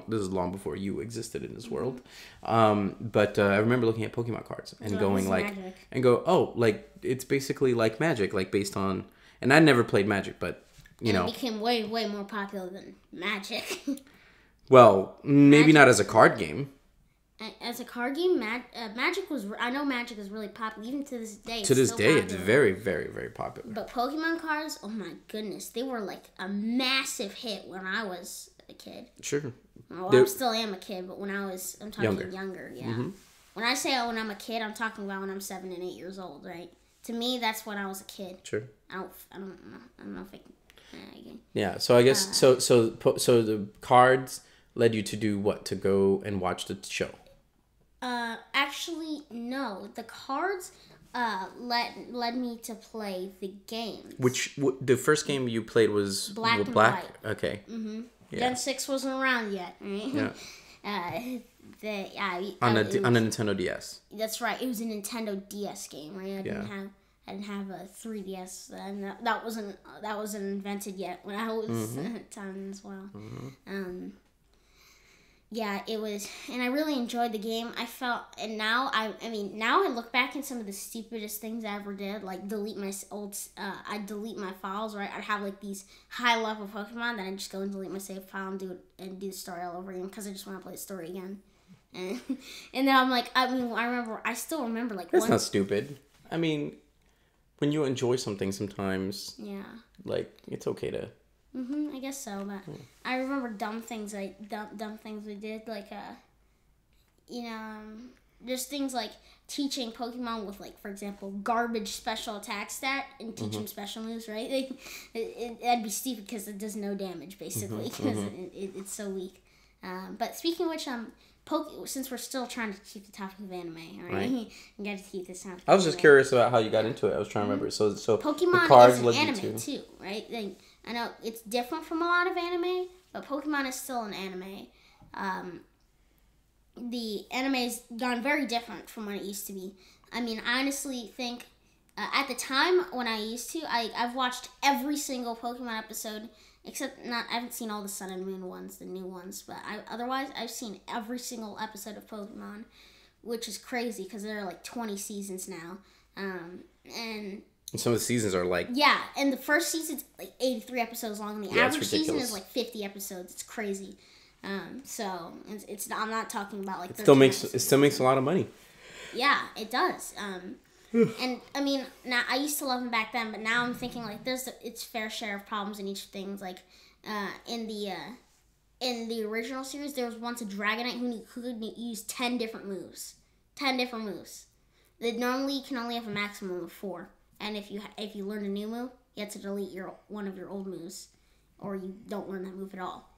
B: this is long before you existed in this world. But I remember looking at Pokemon cards and going like, Magic. And go, oh, like it's basically like Magic, like based on. And I never played Magic, but
A: it became way more popular than Magic.
B: Well, maybe not as a card game.
A: As a card game, Magic was. I know Magic is really popular even to this day.
B: To this day, it's very, very, very popular.
A: But Pokemon cards, oh my goodness, they were like a massive hit when I was a kid.
B: Sure.
A: Well, I still am a kid, but I'm talking younger. Yeah. Mm-hmm. When I say when I'm a kid, I'm talking about when I'm 7 and 8 years old, right? To me, that's when I was a kid.
B: Sure.
A: I don't know if I can.
B: Yeah. So I guess so the cards led you to do what? To go and watch the show.
A: Actually, no. The cards led me to play the games.
B: The first game you played was
A: Black and
B: Black?
A: White.
B: Okay.
A: Mm-hmm. Yeah. Gen 6 wasn't around yet, right?
B: Yeah. On a Nintendo DS.
A: That's right. It was a Nintendo DS game, right? I didn't have a 3DS, and that wasn't invented yet when I was 10 as well. Mm-hmm. Yeah, it was, and I really enjoyed the game. Now I look back at some of the stupidest things I ever did, like delete my I'd delete my files, right? I'd have like these high level Pokemon, then I'd just go and delete my save file and do the story all over again because I just want to play the story again. And then I'm like, I still remember like.
B: That's not stupid. I mean, when you enjoy something, sometimes.
A: Yeah. Like
B: it's okay to.
A: I guess so, but I remember dumb things we did, like just things like teaching Pokemon with, like, for example, garbage special attack stat and teach them special moves, right? That'd be stupid because it does no damage basically because it's so weak. But speaking of which, since we're still trying to keep the topic of anime, right? We got to keep this topic.
B: I was just curious about how you got into it. I was trying to remember. So
A: Pokemon
B: the cards
A: is an anime too, right? I know it's different from a lot of anime, but Pokemon is still an anime. The anime's gone very different from what it used to be. I mean, I honestly think at the time when I used to, I've watched every single Pokemon episode, except I haven't seen all the Sun and Moon ones, the new ones, but otherwise I've seen every single episode of Pokemon, which is crazy because there are like 20 seasons now, and
B: some of the seasons are like...
A: Yeah, and the first season's like 83 episodes long, and the average season is like 50 episodes. It's crazy. So I'm not talking about like... It still
B: makes a lot of money.
A: Yeah, it does. And I mean, now I used to love them back then, but now I'm thinking like there's its fair share of problems in each thing. Like in the original series, there was once a Dragonite who could use 10 different moves. 10 different moves. That normally you can only have a maximum of 4. And if you learn a new move, you have to delete one of your old moves, or you don't learn that move at all.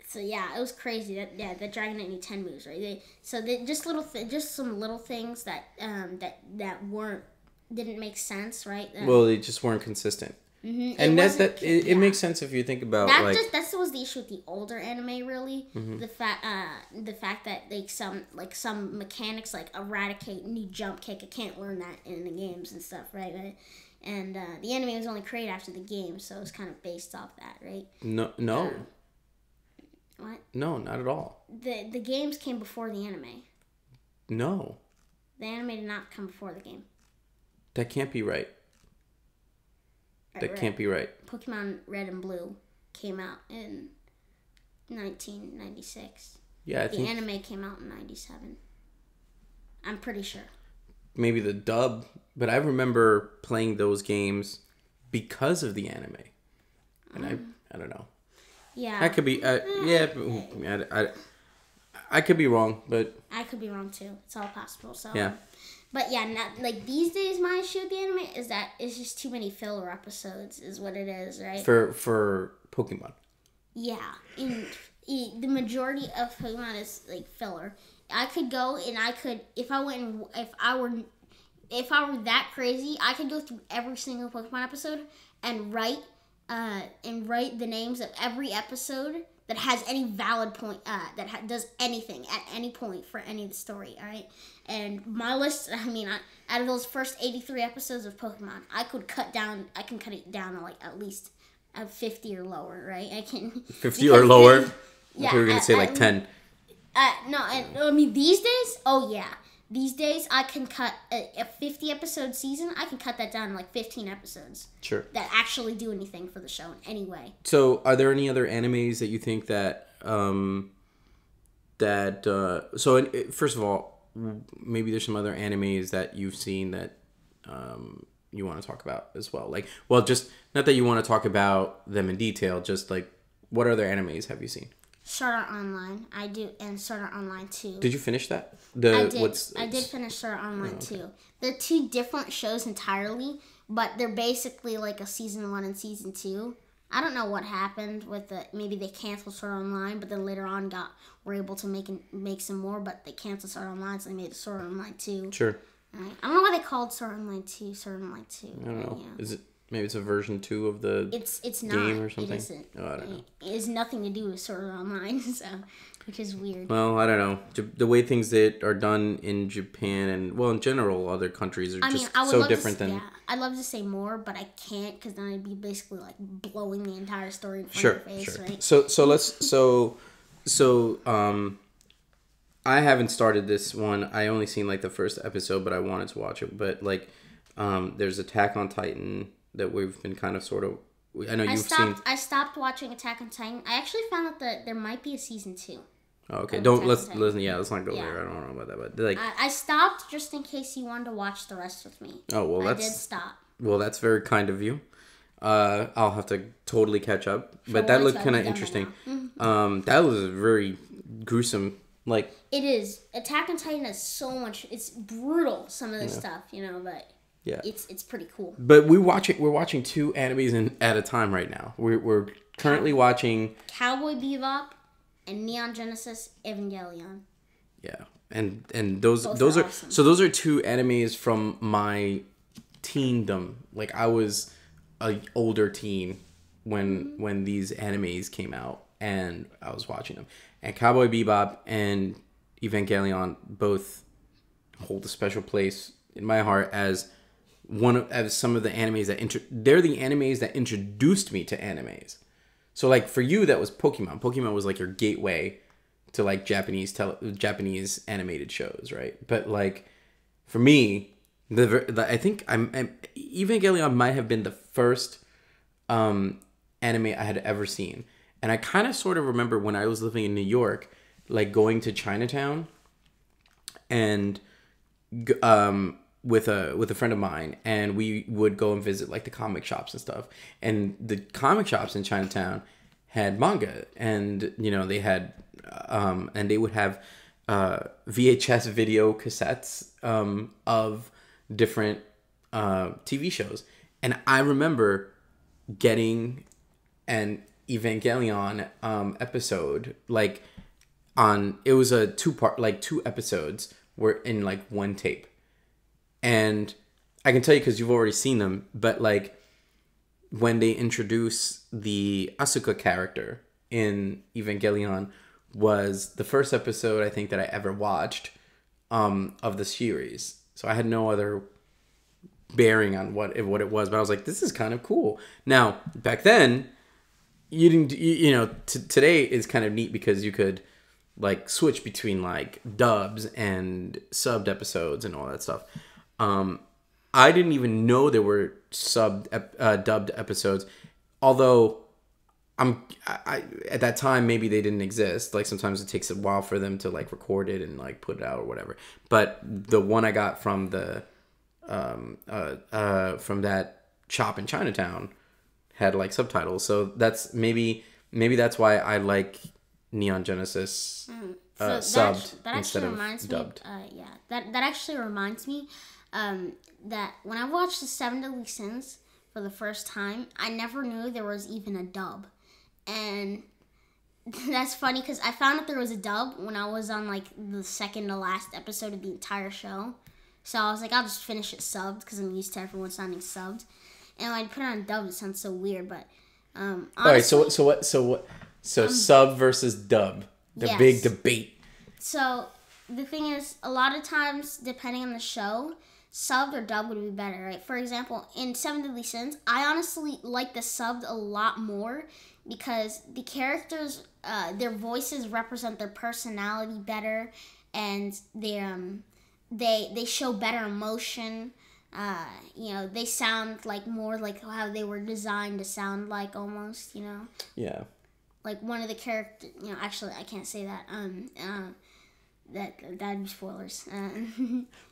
A: So yeah, it was crazy. That Dragonite knew 10 moves, right? Just some little things that didn't make sense, right?
B: Well, they just weren't consistent.
A: Mm-hmm.
B: And it makes sense if you think about
A: that was the issue with the older anime, really. Mm-hmm. The fact that some mechanics like eradicate new jump kick, I can't learn that in the games and stuff, right? And the anime was only created after the game, so it was kind of based off that, right?
B: No.
A: What?
B: No, not at all.
A: The games came before the anime.
B: No.
A: The anime did not come before the game.
B: That can't be right. That can't be right.
A: Pokemon Red and Blue came out in 1996.
B: Yeah,
A: the anime came out in 97. I'm pretty sure.
B: Maybe the dub, but I remember playing those games because of the anime. And I don't know.
A: Yeah.
B: That could be I could be wrong, but
A: I could be wrong too. It's all possible. So
B: yeah.
A: But yeah, not, like these days, my issue with the anime is that it's just too many filler episodes, is what it is, right?
B: For Pokemon.
A: Yeah, the majority of Pokemon is like filler. I could go and if I were that crazy, I could go through every single Pokemon episode and write the names of every episode that has any valid point, does anything at any point for any of the story, all right? And my list, out of those first 83 episodes of Pokemon, I can cut it down to like at least 50 or lower, right? I can
B: 50 or lower.
A: Yeah,
B: we were gonna say like 10.
A: These days, oh yeah. These days, I can cut a 50-episode season. I can cut that down to like 15 episodes.
B: Sure.
A: That actually do anything for the show in any way.
B: So, are there any other animes that you think that first of all, maybe there's some other animes that you've seen that you want to talk about as well? Like, well, just not that you want to talk about them in detail. Just like, what other animes have you seen?
A: Sword Art Online, I do, and Sword Art Online 2.
B: Did you finish that?
A: I did finish Sword Art Online 2. They're two different shows entirely, but they're basically like a season 1 and season 2. I don't know what happened with maybe they canceled Sword Art Online, but then later on were able to make some more, but they canceled Sword Art Online, so they made the Sword Art Online 2.
B: Sure.
A: Right. I don't know why they called Sword Art Online 2 Sword Art Online 2.
B: I don't know. Yeah. Is it? Maybe it's a version 2 of the
A: it's
B: game
A: not,
B: or something?
A: It isn't.
B: Oh, I don't know.
A: It has nothing to do with Sword Art Online, so, which is weird.
B: Well, I don't know. The way things that are done in Japan and, well, in general, other countries are so different than... Yeah,
A: I'd love to say more, but I can't, because then I'd be basically, like, blowing the entire story in front of your face, right? So I haven't started this one. I only seen, like, the first episode, but I wanted to watch it. But, like, there's Attack on Titan that we've been kind of sort of... I know seen... I stopped watching Attack on Titan. I actually found out that there might be a season 2.
B: Oh, okay. Let's not go there. I don't know about that, but like...
A: I stopped just in case you wanted to watch the rest with me.
B: Oh, well,
A: I did stop.
B: Well, that's very kind of you. I'll have to totally catch up. But that looked kind of interesting. That was very gruesome. Like...
A: It is. Attack on Titan has so much... It's brutal, some of this stuff, but...
B: Yeah,
A: it's pretty cool.
B: But we're watching 2 animes at a time right now. We're currently watching
A: Cowboy Bebop and Neon Genesis Evangelion.
B: Yeah, and those are
A: awesome.
B: So those are 2 animes from my teendom. Like I was an older teen when these animes came out, and I was watching them. And Cowboy Bebop and Evangelion both hold a special place in my heart as some of the animes they're the animes that introduced me to animes. So like for you, that was Pokemon. Pokemon was like your gateway to like Japanese animated shows, right? But like for me, I think Evangelion might have been the first anime I had ever seen, and I kind of sort of remember when I was living in New York, like going to Chinatown, and with a friend of mine, and we would go and visit like the comic shops and stuff. And the comic shops in Chinatown had manga, and they had and they would have VHS video cassettes of different TV shows. And I remember getting an Evangelion episode like it was a 2-part, like 2 episodes were in like one tape. And I can tell you because you've already seen them, but like when they introduce the Asuka character in Evangelion was the first episode I think that I ever watched of the series. So I had no other bearing on what it was, but I was like, this is kind of cool. Now, back then, you didn't, today is kind of neat because you could like switch between like dubs and subbed episodes and all that stuff. I didn't even know there were dubbed episodes, although I at that time maybe they didn't exist. Like sometimes it takes a while for them to like record it and like put it out or whatever. But the one I got from the from that shop in Chinatown had like subtitles, so that's maybe that's why I like Neon Genesis subbed
A: that
B: instead
A: actually
B: of
A: reminds
B: dubbed.
A: Me, that actually reminds me that when I watched the Seven Deadly Sins for the first time, I never knew there was even a dub, and that's funny because I found out there was a dub when I was on like the second to last episode of the entire show. So I was like, I'll just finish it subbed because I'm used to everyone sounding subbed. And when I put it on dubbed, it sounds so weird, but honestly,
B: all right, so sub versus dub, the
A: yes.
B: big debate.
A: So the thing is, a lot of times, depending on the show, subbed or dubbed would be better, right? For example, in Seven Deadly Sins, I honestly like the subbed a lot more because the characters, their voices represent their personality better, and they show better emotion. They sound like more like how they were designed to sound like almost,
B: Yeah.
A: Like one of the characters, actually I can't say that. That'd be spoilers.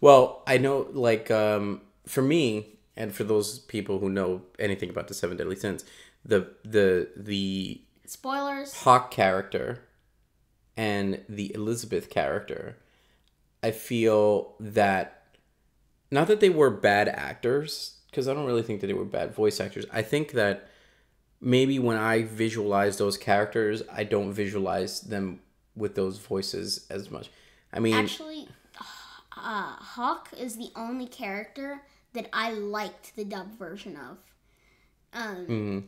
B: Well, I know, like, for me, and for those people who know anything about the Seven Deadly Sins, the
A: spoilers.
B: Hawk character and the Elizabeth character, I feel that, not that they were bad actors, because I don't really think that they were bad voice actors. I think that maybe when I visualize those characters, I don't visualize them with those voices as much. I mean,
A: actually, Hawk is the only character that I liked the dub version of.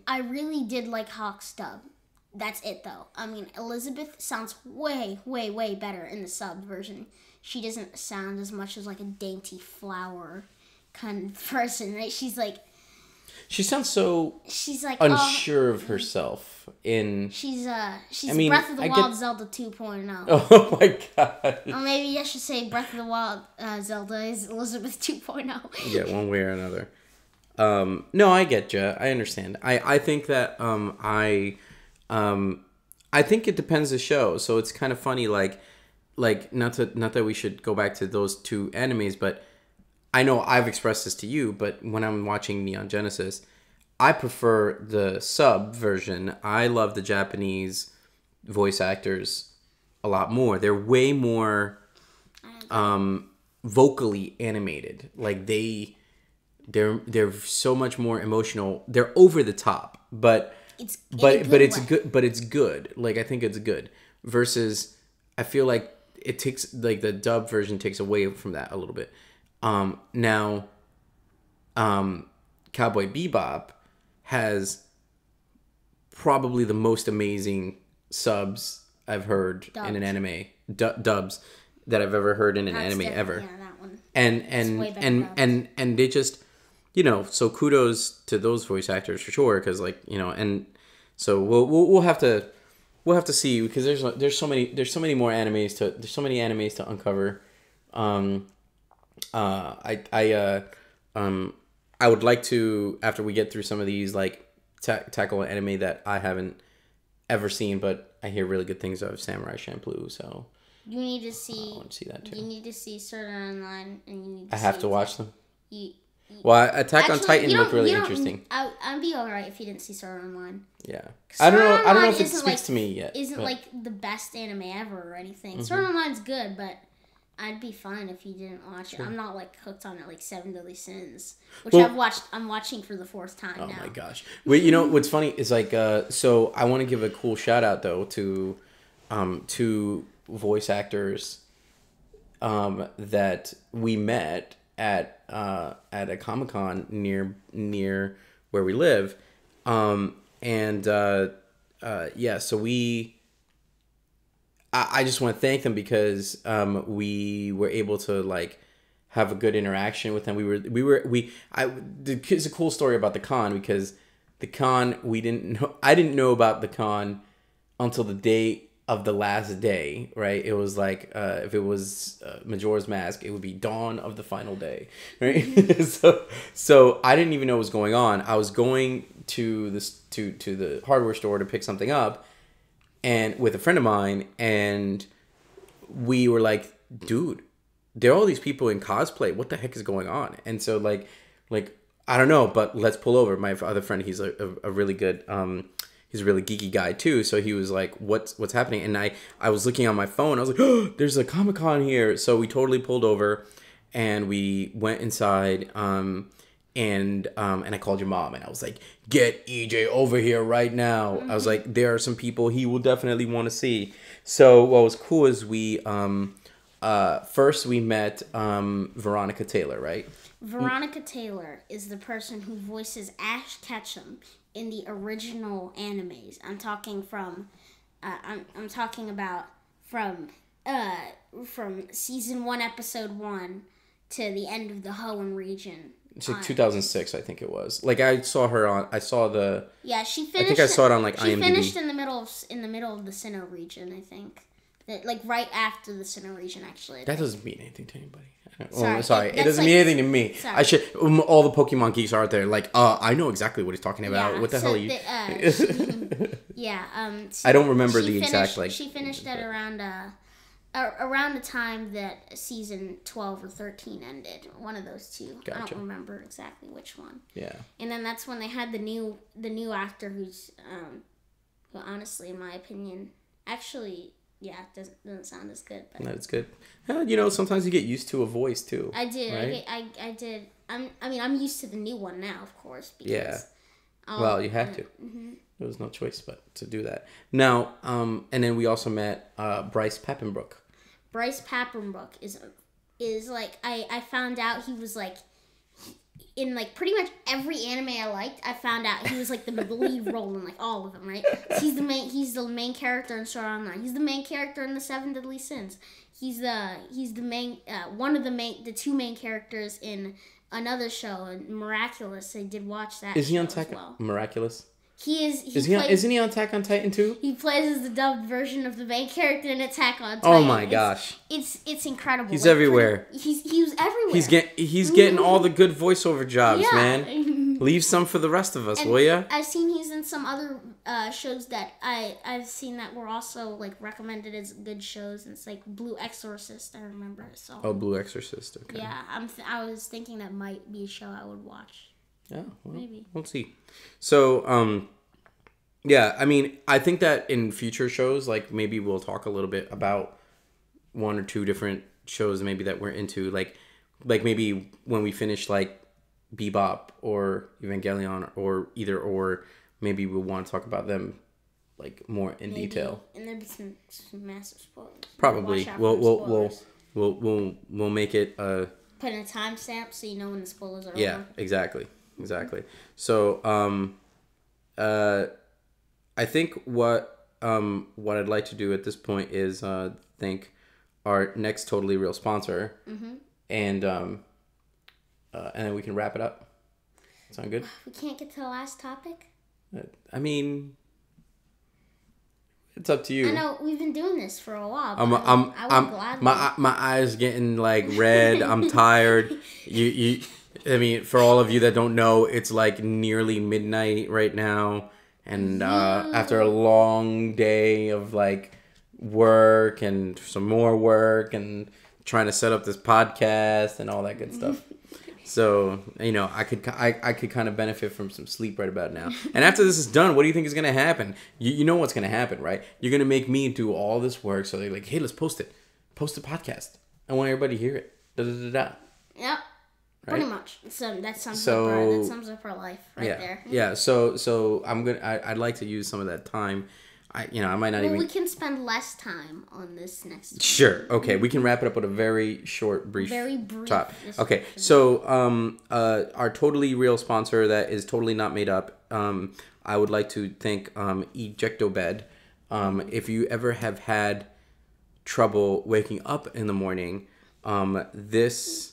A: I really did like Hawk's dub. That's it, though. I mean, Elizabeth sounds way, way, way better in the subbed version. She doesn't sound as much as like a dainty flower kind of person, right? She's like...
B: She sounds so
A: she's like
B: unsure of herself in...
A: She's Breath of the Wild Zelda 2.0.
B: Oh my god.
A: Or maybe I should say Breath of the Wild Zelda is Elizabeth 2.0.
B: Yeah, one way or another. No, I get you. I understand. I think that I think it depends the show. So it's kind of funny, like not that we should go back to those two animes, but I know I've expressed this to you, but when I'm watching Neon Genesis, I prefer the sub version. I love the Japanese voice actors a lot more. They're way more vocally animated. Like they're so much more emotional. They're over the top, but it's good. Like I think it's good. Versus I feel like it takes, like, the dub version takes away from that a little bit. Now, Cowboy Bebop has probably the most amazing subs I've heard in an anime, dubs that I've ever heard in an anime ever.
A: Yeah, that one.
B: And they just, so kudos to those voice actors for sure, because and so we'll have to see, because there's so many more animes to uncover. I would like to, after we get through some of these, like, tackle an anime that I haven't ever seen, but I hear really good things of, Samurai Champloo. So
A: you need to see.
B: I want to see that too.
A: You need to see Sword Art Online, and you need to.
B: I have to watch them. Well, Attack on Titan looked really interesting.
A: I'd be alright if you didn't see Sword Art Online.
B: Yeah, I don't know if it speaks to me yet.
A: Isn't like the best anime ever or anything. Sword Art Online's good, but I'd be fine if you didn't watch it. I'm not like hooked on it like Seven Deadly Sins, which I'm watching for the fourth time now.
B: Oh my gosh! Wait, what's funny is like so I want to give a cool shout out though to two voice actors that we met at a Comic-Con near where we live, yeah. So I just want to thank them because we were able to like have a good interaction with them. It's a cool story about the con because the con I didn't know about the con until the day of the last day, right? It was like if it was Majora's Mask, it would be dawn of the final day, right? so I didn't even know what was going on. I was going to the hardware store to pick something up, and with a friend of mine, and we were like, dude, there are all these people in cosplay. What the heck is going on? And so like I don't know, but let's pull over. My other friend, he's a really good he's a really geeky guy too. So he was like, what's happening? And I was looking on my phone. I was like, oh, there's a Comic-Con here. So we totally pulled over and we went inside and I called your mom and I was like, get EJ over here right now. I was like, there are some people he will definitely want to see. So what was cool is we first we met Veronica Taylor, right?
A: Veronica Taylor is the person who voices Ash Ketchum in the original animes. I'm talking from I'm talking about from season 1 episode 1 to the end of the Hoenn region.
B: It's like 2006, I think it was. Like I saw her on. I saw the.
A: Yeah, she finished.
B: I think I saw it on like IMDb.
A: She finished in the middle of the Sinnoh region, I think. That like right after the Sinnoh region, actually.
B: That doesn't mean anything to anybody.
A: Sorry,
B: it doesn't mean anything to me.
A: Sorry.
B: I should. All the Pokemon geeks are out there. Like, I know exactly what he's talking about.
A: Yeah,
B: what the hell are you?
A: I
B: don't remember the exact like.
A: She finished at around the time that season 12 or 13 ended. One of those two.
B: Gotcha.
A: I don't remember exactly which one.
B: Yeah.
A: And then that's when they had the new actor who's who honestly, in my opinion, actually, yeah, doesn't sound as good. But
B: that's good. Sometimes you get used to a voice too.
A: I did.
B: Right?
A: I did. I'm used to the new one now, of course. Because,
B: yeah. Well, you have to. Mm-hmm. There was no choice but to do that. Now, and then we also met Bryce Papenbrook.
A: Bryce Papenbrook is like I found out he was like in like pretty much every anime I liked. I found out he was like the lead role in like all of them, right? He's the main character in Sword Art Online. He's the main character in the 7 Deadly Sins. He's the main the two main characters in another show, Miraculous. I did watch that.
B: Is he on
A: Attack well.
B: Miraculous?
A: He is.
B: Isn't he on Attack on Titan too?
A: He plays as the dubbed version of the main character in Attack on Titan.
B: Oh my gosh!
A: It's incredible.
B: He's everywhere.
A: He's everywhere.
B: He's getting all the good voiceover jobs, man. Leave some for the rest of us, will ya?
A: I've seen he's in some other shows that I've seen that were also like recommended as good shows. And it's like Blue Exorcist. I remember. So.
B: Oh, Blue Exorcist. Okay.
A: Yeah, I was thinking that might be a show I would watch.
B: Yeah, well,
A: maybe.
B: We'll see. So, yeah, I mean, I think that in future shows, like, maybe we'll talk a little bit about one or two different shows maybe that we're into. Like maybe when we finish, like, Bebop or Evangelion or maybe we'll want to talk about them, like, more in detail.
A: And there'll be some massive spoilers.
B: Probably. We'll make it...
A: Put in a timestamp so you know when the spoilers are over.
B: Yeah, exactly. So, I think what I'd like to do at this point is thank our next Totally Real sponsor, and then we can wrap it up. Sound good?
A: We can't get to the last topic.
B: I mean, it's up to you.
A: I know we've been doing this for a while.
B: My eyes getting like red. I'm tired. I mean, for all of you that don't know, it's like nearly midnight right now. And after a long day of like work and some more work and trying to set up this podcast and all that good stuff. So, I could kind of benefit from some sleep right about now. And after this is done, what do you think is going to happen? You know what's going to happen, right? You're going to make me do all this work. So they're like, hey, let's post it. Post the podcast. I want everybody to hear it. Da-da-da-da.
A: Yep. Right? Pretty much. So that sums up our life right there.
B: Yeah. So I'd like to use some of that time I might not
A: Well,
B: even.
A: we can spend less time on this next.
B: Sure. Okay, we can wrap it up with a very short, brief.
A: Very brief.
B: Top. Okay, so our totally real sponsor that is totally not made up. I would like to thank Ejectobed. If you ever have had trouble waking up in the morning, this.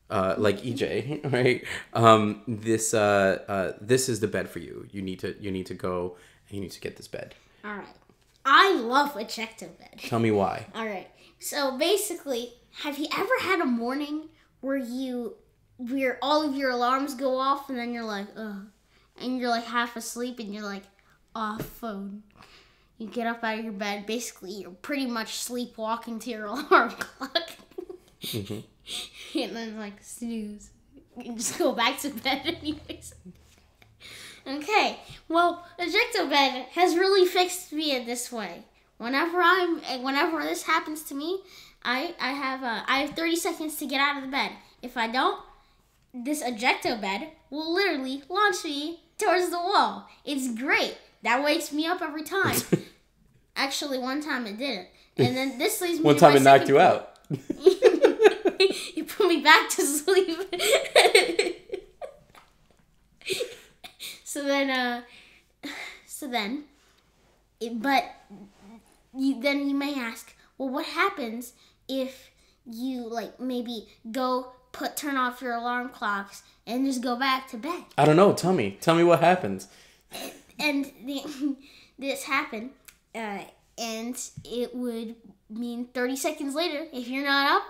B: Like EJ, right? This is the bed for you. You need to go and you need to get this bed.
A: All right. I love Ejectobed.
B: Tell me why.
A: All right. So basically, have you ever had a morning where all of your alarms go off and then you're like, ugh, and you're like half asleep and you're like, off phone. You get up out of your bed. Basically, you're pretty much sleepwalking to your alarm clock. Mm-hmm. And then like snooze. You just go back to bed anyways. Okay. Well, Ejectobed has really fixed me in this way. Whenever this happens to me, I have 30 seconds to get out of the bed. If I don't, this Ejectobed will literally launch me towards the wall. It's great. That wakes me up every time. Actually, one time it didn't. And then this leaves me
B: one time it knocked you out.
A: You put me back to sleep. Then you may ask, well, what happens if you like maybe turn off your alarm clocks and just go back to bed?
B: I don't know. Tell me what happens.
A: And this happened, and it would mean 30 seconds later, if you're not up,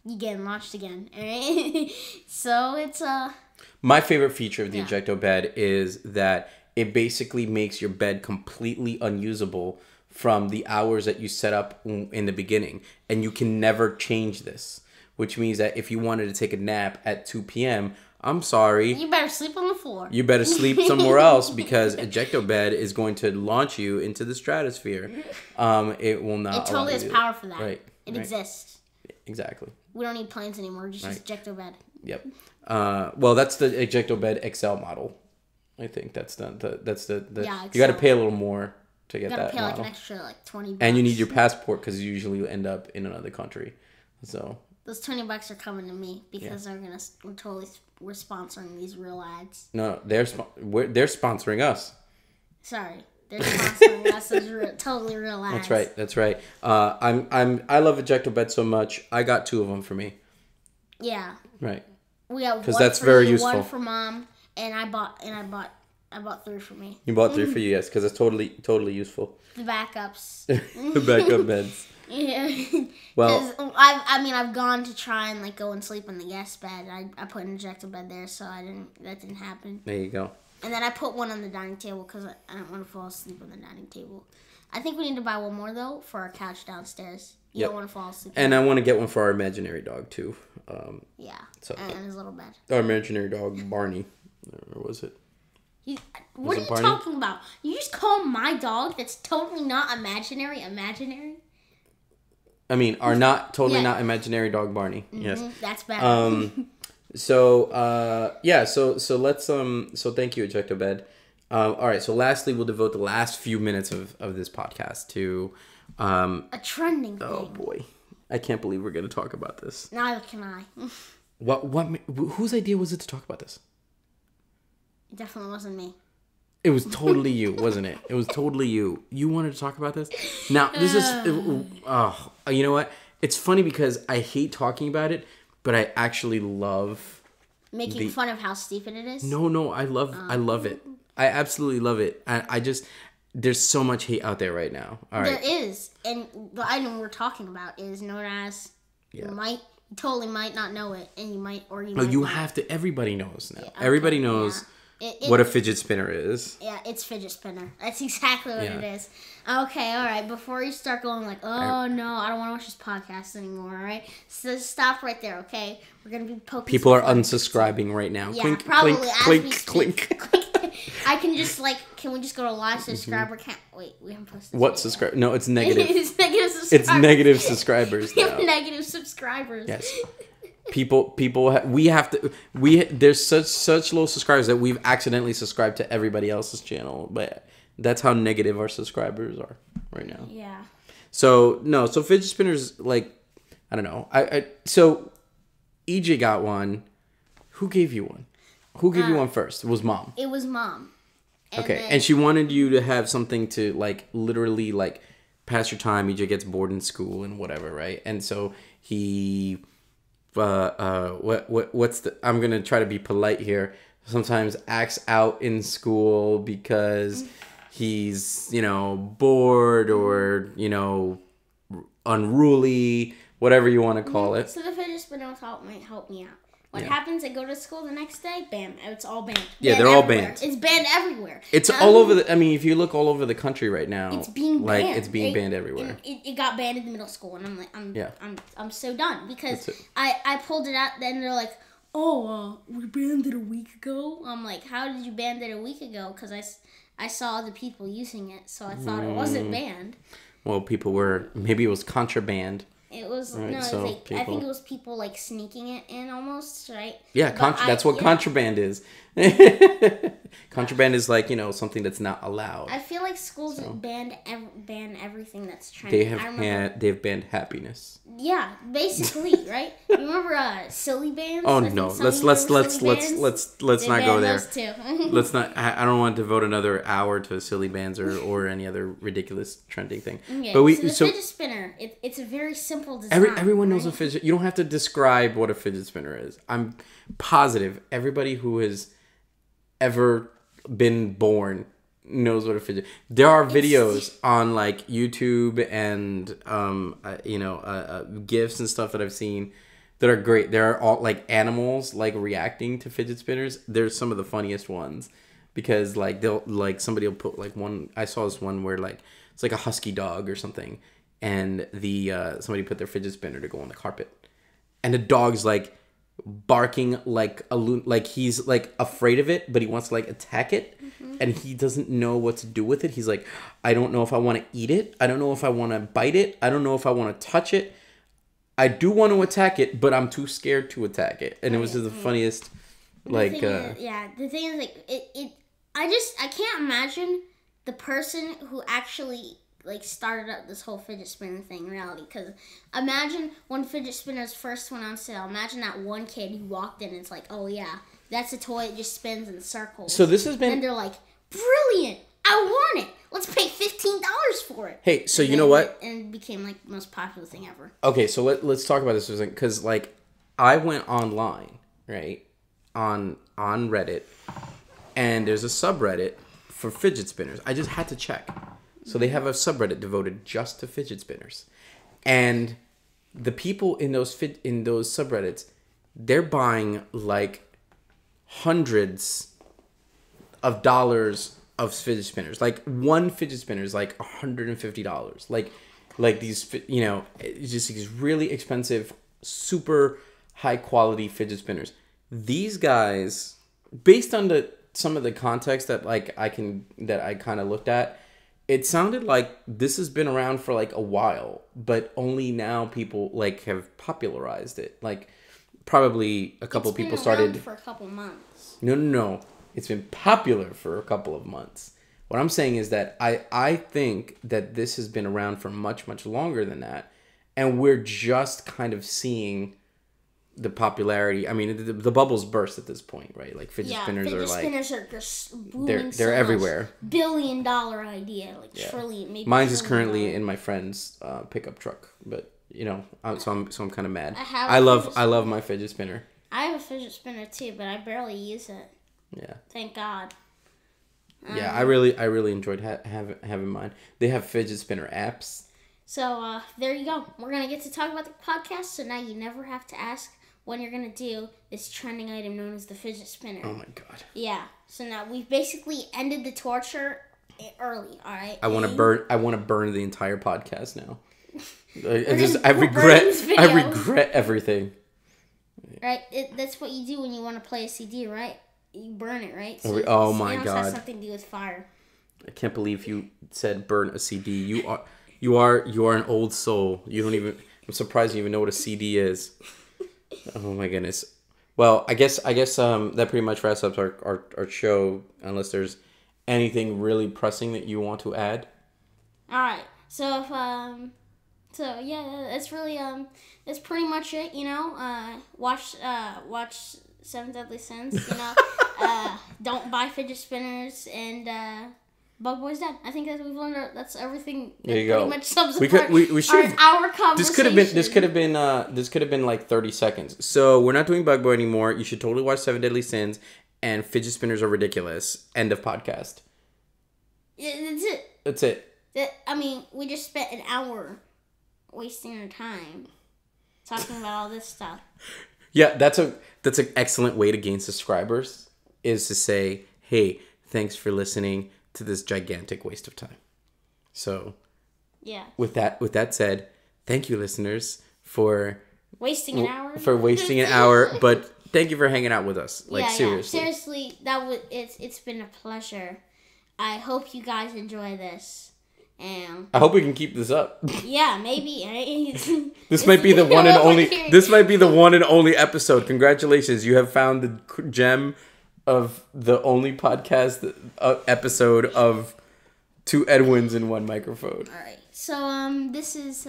A: you get launched again. All right? So it's
B: My favorite feature of the Ejectobed is that it basically makes your bed completely unusable from the hours that you set up in the beginning, and you can never change this. Which means that if you wanted to take a nap at 2 p.m., I'm sorry.
A: You better sleep on the floor.
B: You better sleep somewhere else because Ejectobed is going to launch you into the stratosphere. It will not.
A: It totally has power for that.
B: Right.
A: It exists.
B: Exactly.
A: We don't need planes anymore. Just use Ejectobed.
B: Yep. Well, that's the Ejectobed XL model. I think that's the
A: yeah,
B: you got to pay a little more to get that model.
A: You got to pay like an extra like $20.
B: And you need your passport because you usually end up in another country. So
A: those $20 are coming to me because we're sponsoring these real ads.
B: No, they're sponsoring us.
A: Sorry, they're sponsoring us as totally real ads.
B: That's right. I love Ejectobed so much. I got 2 of them for me.
A: Yeah.
B: Right.
A: We have
B: because
A: one
B: that's
A: for
B: very
A: you,
B: useful.
A: One for mom, and I bought 3 for me.
B: You bought 3 for you, yes, because it's totally useful.
A: The backups.
B: The backup beds.
A: Yeah.
B: Well,
A: I've gone to try and like go and sleep in the guest bed. I put an Ejectobed there, so that didn't happen.
B: There you go.
A: And then I put one on the dining table because I don't want to fall asleep on the dining table. I think we need to buy one more though for our couch downstairs. You don't want to fall asleep.
B: And I want to get one for our imaginary dog too.
A: Yeah.
B: So,
A: and his little bed.
B: Our imaginary dog Barney, or was it?
A: What are you talking about? You just call my dog that's totally not imaginary?
B: I mean, our not imaginary dog Barney. Mm-hmm. Yes,
A: that's bad.
B: So let's so thank you, Ejectobed. All right, so lastly, we'll devote the last few minutes of this podcast to
A: a trending thing.
B: Oh boy, I can't believe we're going to talk about this.
A: Neither can I.
B: Whose idea was it to talk about this?
A: It definitely wasn't me.
B: It was totally you, wasn't it? It was totally you. You wanted to talk about this? Now, this is... you know what? It's funny because I hate talking about it, but I actually love...
A: Making fun of how stupid it is?
B: No, I love it. I absolutely love it. I just... There's so much hate out there right now. All right.
A: There is. And the item we're talking about is known as... Yeah. You totally might not know it, and you might... or you might
B: you
A: not.
B: have to... Everybody knows now.
A: Yeah, okay,
B: everybody knows... Yeah. What a fidget spinner is.
A: Yeah, it's fidget spinner. That's exactly what it is. Okay, all right. Before you start going like, oh no, I don't want to watch this podcast anymore, all right? So stop right there, okay? We're going to be poking.
B: People are unsubscribing right now.
A: Yeah,
B: clink,
A: probably
B: clink, clink.
A: I can just can we just go to live subscriber count? Wait, we haven't posted.
B: What subscribe? No, it's negative.
A: It's negative subscribers.
B: It's negative subscribers now.
A: We have negative subscribers.
B: Yes. There's such low subscribers that we've accidentally subscribed to everybody else's channel, but That's how negative our subscribers are right now.
A: Yeah.
B: So fidget spinners, like, I don't know. So EJ got one. Who gave you one? Who gave you one first? It was Mom.
A: It was Mom.
B: And she wanted you to have something to, like, literally, like, pass your time. EJ gets bored in school and whatever, right? And so he, what's the? I'm gonna try to be polite here. Sometimes acts out in school because he's, bored or, unruly, whatever you want to call it.
A: So the fidget spinner help me out. What happens? I go to school the next day, bam, it's all banned.
B: Yeah, they're all banned.
A: It's banned everywhere.
B: It's all over if you look all over the country right now,
A: it's being banned.
B: Like, it's being banned everywhere.
A: It got banned in the middle school, and I'm like, I'm so done because I pulled it out. Then they're like, oh, we banned it a week ago. I'm like, how did you ban it a week ago? Because I saw other people using it, so I thought it wasn't banned.
B: Well, maybe it was contraband.
A: It was
B: right,
A: I think it was people like sneaking it in almost, right?
B: Yeah, that's what contraband is. Contraband is like, something that's not allowed.
A: I feel like schools ban everything that's trending.
B: They've banned happiness.
A: Yeah, basically, right? You remember silly bands?
B: Oh no, let's not go there.
A: Those too.
B: Let's not. I don't want to devote another hour to silly bands or any other ridiculous trending thing.
A: Okay, but the fidget spinner, it's a very simple design.
B: Everyone knows a fidget. You don't have to describe what a fidget spinner is. I'm positive everybody who has ever been born knows what a fidget. There are videos on like YouTube and GIFs and stuff that I've seen that are great. There are all like animals like reacting to fidget spinners. They're some of the funniest ones because like somebody will put like one. I saw this one where like it's like a husky dog or something, and somebody put their fidget spinner to go on the carpet, and the dog's like barking like like he's like afraid of it, but he wants to like attack it, and he doesn't know what to do with it. He's like, I don't know if I want to eat it. I don't know if I want to bite it. I don't know if I want to touch it. I do want to attack it, but I'm too scared to attack it. And it was just the funniest. The
A: thing is like I can't imagine the person who actually like started up this whole fidget spinner thing in reality, because imagine when fidget spinners first went on sale. Imagine that one kid who walked in and it's like, oh yeah, that's a toy, it just spins in circles.
B: So this has been,
A: and they're like, brilliant, I want it, let's pay $15 for it.
B: Hey, so you know what,
A: and it became like the most popular thing ever.
B: Okay, so let's talk about this for a second, because like I went online, right, on Reddit, and there's a subreddit for fidget spinners. I just had to check. So they have a subreddit devoted just to fidget spinners, and the people in those subreddits, they're buying like hundreds of dollars of fidget spinners. Like one fidget spinner is like $150. Like these, it's just these really expensive, super high quality fidget spinners. These guys, based on some of the context that I kind of looked at, it sounded like this has been around for like a while, but only now people like have popularized it. Like probably a couple people started
A: for a couple months.
B: No. It's been popular for a couple of months. What I'm saying is that I think that this has been around for much, much longer than that. And we're just kind of seeing the popularity. I mean, the bubbles burst at this point, right? Like fidget spinners are like,
A: spinners are just booming.
B: They're everywhere.
A: $1 billion idea, like trillion, maybe.
B: Mine's is currently in my friend's pickup truck, but so I'm kind of mad. I love my fidget spinner.
A: I have a fidget spinner too, but I barely use it.
B: Yeah.
A: Thank God.
B: Yeah, I really enjoyed having mine. They have fidget spinner apps.
A: So there you go. We're gonna get to talk about the podcast. So now you never have to ask when you're going to do this trending item known as the fidget spinner.
B: Oh my God.
A: Yeah. So now we've basically ended the torture early, all right?
B: I want to burn the entire podcast now. I regret everything.
A: Right? That's what you do when you want to play a CD, right? You burn it, right? So
B: oh my God.
A: Has something to do with fire.
B: I can't believe you said burn a CD. You are an old soul. You don't even. I'm surprised you even know what a CD is. Oh my goodness. Well, I guess that pretty much wraps up our show. Unless there's anything really pressing that you want to add?
A: All right. So if so yeah, that's really that's pretty much it. Watch Seven Deadly Sins. Don't buy fidget spinners and. Bug Boy's dead. I think that we've learned that's everything.
B: There you
A: pretty
B: go.
A: Much sums up
B: We should
A: our conversation.
B: This could have been like 30 seconds. So we're not doing Bug Boy anymore. You should totally watch Seven Deadly Sins, and fidget spinners are ridiculous. End of podcast.
A: Yeah, that's it.
B: That's it.
A: I mean, we just spent an hour wasting our time talking about all this stuff.
B: Yeah, that's an excellent way to gain subscribers. Is to say, hey, thanks for listening to this gigantic waste of time. So,
A: yeah.
B: With that said, thank you, listeners, for
A: wasting an hour.
B: But thank you for hanging out with us. Seriously.
A: Seriously, it's been a pleasure. I hope you guys enjoy this. And
B: I hope we can keep this up.
A: Yeah, maybe.
B: This might be the one and only. This might be the one and only episode. Congratulations, you have found the gem of the only podcast episode of 2 Edwins and 1 microphone.
A: All right. So this is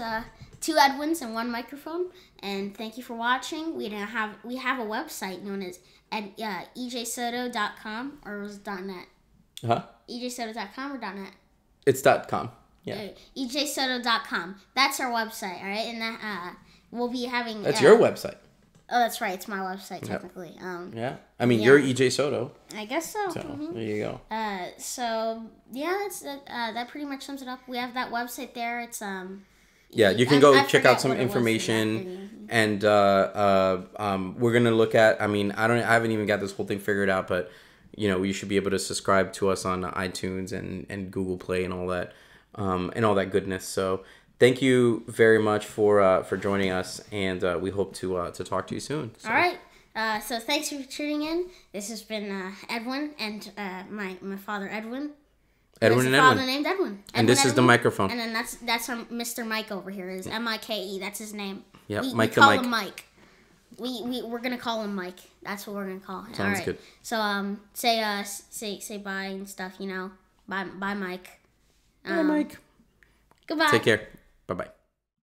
A: 2 Edwins and 1 microphone, and thank you for watching. We have a website known as ejsoto.com, or was it .net?
B: Huh?
A: ejsoto.com or .net?
B: It's .com. Yeah.
A: ejsoto.com. That's our website. All right, and that we'll be having.
B: That's your website.
A: Oh, that's right. It's my website, technically. Yep.
B: Yeah. I mean, you're EJ Soto.
A: I guess so.
B: So, there you go.
A: So, yeah, that's that pretty much sums it up. We have that website there. It's,
B: Yeah, you can go check out some information. And we're going to look at, I mean, I haven't even got this whole thing figured out, but, you should be able to subscribe to us on iTunes and Google Play and all that goodness. So, thank you very much for joining us, and we hope to talk to you soon. So.
A: All right. So thanks for tuning in. This has been Edwin and my father Edwin.
B: Edwin and
A: father
B: Edwin.
A: Named Edwin.
B: And this is the microphone.
A: And then that's our Mr. Mike over here. Is Mike. That's his name.
B: Yeah,
A: we
B: Mike
A: call
B: the Mike.
A: him Mike. We're gonna call him Mike. That's what we're gonna call him.
B: Sounds
A: all right.
B: good.
A: So say bye and stuff. Bye Mike.
B: Bye Mike.
A: Goodbye.
B: Take care. Bye-bye.